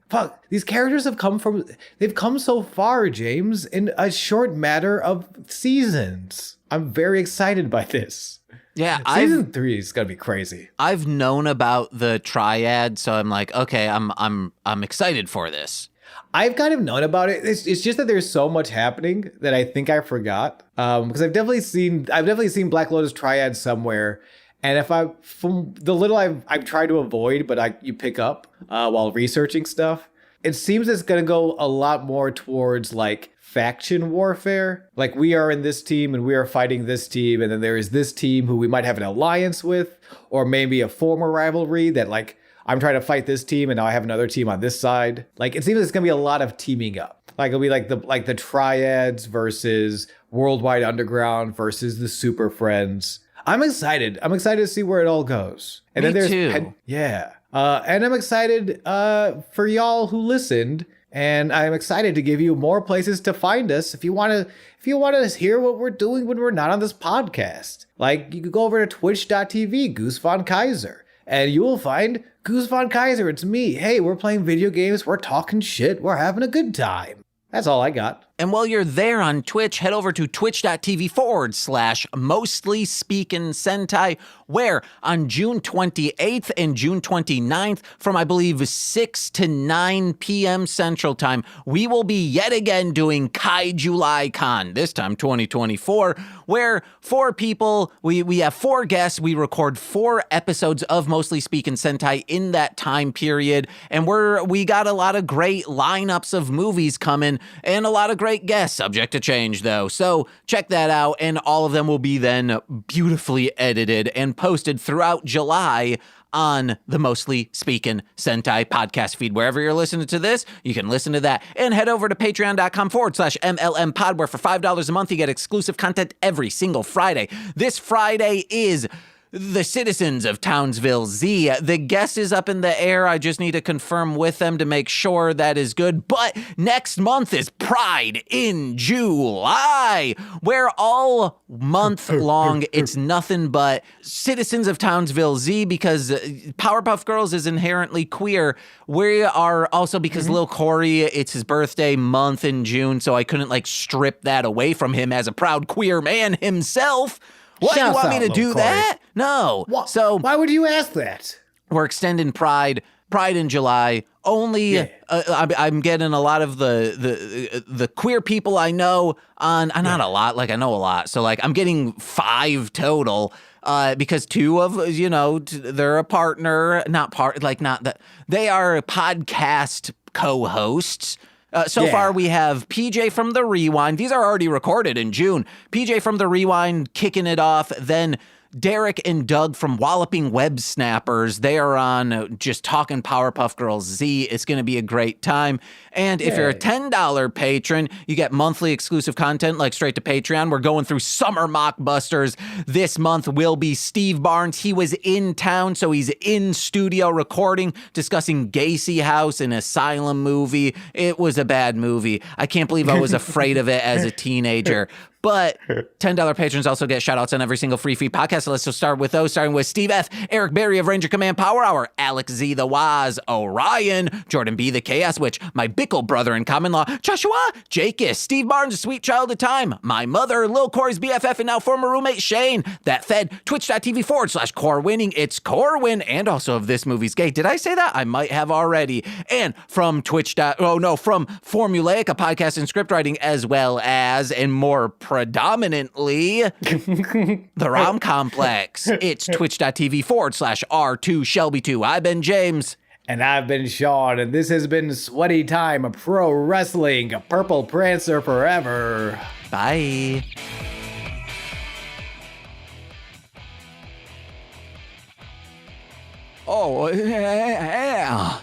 these characters they've come so far, James, in a short matter of seasons. I'm very excited by this. Yeah, season 3 is gonna be crazy. I've known about the Triad, so I'm like, okay, I'm excited for this. I've kind of known about it. It's just that there's so much happening that I think I forgot. Because I've definitely seen Black Lotus Triad somewhere. And from the little I've tried to avoid, but you pick up while researching stuff, it seems it's going to go a lot more towards like faction warfare. Like we are in this team and we are fighting this team. And then there is this team who we might have an alliance with, or maybe a former rivalry that like I'm trying to fight this team and now I have another team on this side. Like it seems it's going to be a lot of teaming up. Like it'll be like the Triads versus Worldwide Underground versus the Super Friends. I'm excited. I'm excited to see where it all goes. And Me then there's too. And I'm excited for y'all who listened. And I'm excited to give you more places to find us if you want to hear what we're doing when we're not on this podcast. Like you could go over to twitch.tv, Goose Von Kaiser, and you will find Goose Von Kaiser. It's me. Hey, we're playing video games. We're talking shit. We're having a good time. That's all I got. And while you're there on Twitch, head over to twitch.tv/Mostly Speakin' Sentai, where on June 28th and June 29th, from I believe 6 to 9 p.m. Central Time, we will be yet again doing Kaiju Con, this time 2024, where 4 people, we have 4 guests, we record 4 episodes of Mostly Speakin' Sentai in that time period, and we got a lot of great lineups of movies coming, and a lot of great guests, subject to change though. So check that out, and all of them will be then beautifully edited and posted throughout July on the Mostly Speakin' Sentai podcast feed. Wherever you're listening to this, you can listen to that. And head over to patreon.com/MLM pod, where for $5 a month, you get exclusive content every single Friday. This Friday is the citizens of Townsville Z. The guest is up in the air. I just need to confirm with them to make sure that is good. But next month is Pride in July, where all month long it's nothing but citizens of Townsville Z, because Powerpuff Girls is inherently queer. We are also, because Lil Corey, it's his birthday month in June, so I couldn't strip that away from him as a proud queer man himself. What, you want me to do that? No. So why would you ask that? We're extending Pride in July. Only I'm getting a lot of the queer people I know on. Not a lot. I know a lot. So I'm getting 5 total. Because 2 of they're a partner, they are podcast co-hosts. So far, we have PJ from The Rewind. These are already recorded in June. PJ from The Rewind kicking it off. Then Derek and Doug from Walloping Web Snappers. They are on just talking Powerpuff Girls Z. It's going to be a great time. And if you're a $10 patron, you get monthly exclusive content straight to Patreon. We're going through summer mockbusters. This month will be Steve Barnes. He was in town, so he's in studio recording, discussing Gacy House, an asylum movie. It was a bad movie. I can't believe I was afraid of it as a teenager. But $10 patrons also get shout-outs on every single free feed podcast. So let's just start with those, starting with Steve F., Eric Berry of Ranger Command Power Hour, Alex Z. the Waz, Orion, Jordan B. the Chaos Witch, my Bickle brother in common law, Joshua, Jakis, Steve Barnes, a sweet child of time, my mother, Lil Corey's BFF, and now former roommate Shane, that fed, twitch.tv/Corwinning, it's Corwin, and also of This Movie's Gay. Did I say that? I might have already. And from from Formulaic, a podcast in script writing, as well as, and more predominantly, the Rom Complex. It's twitch.tv/R2Shelby2. I've been James. And I've been Sean, and this has been Sweaty Time, Pro Wrestling, Purple Prancer forever. Bye. Oh, yeah.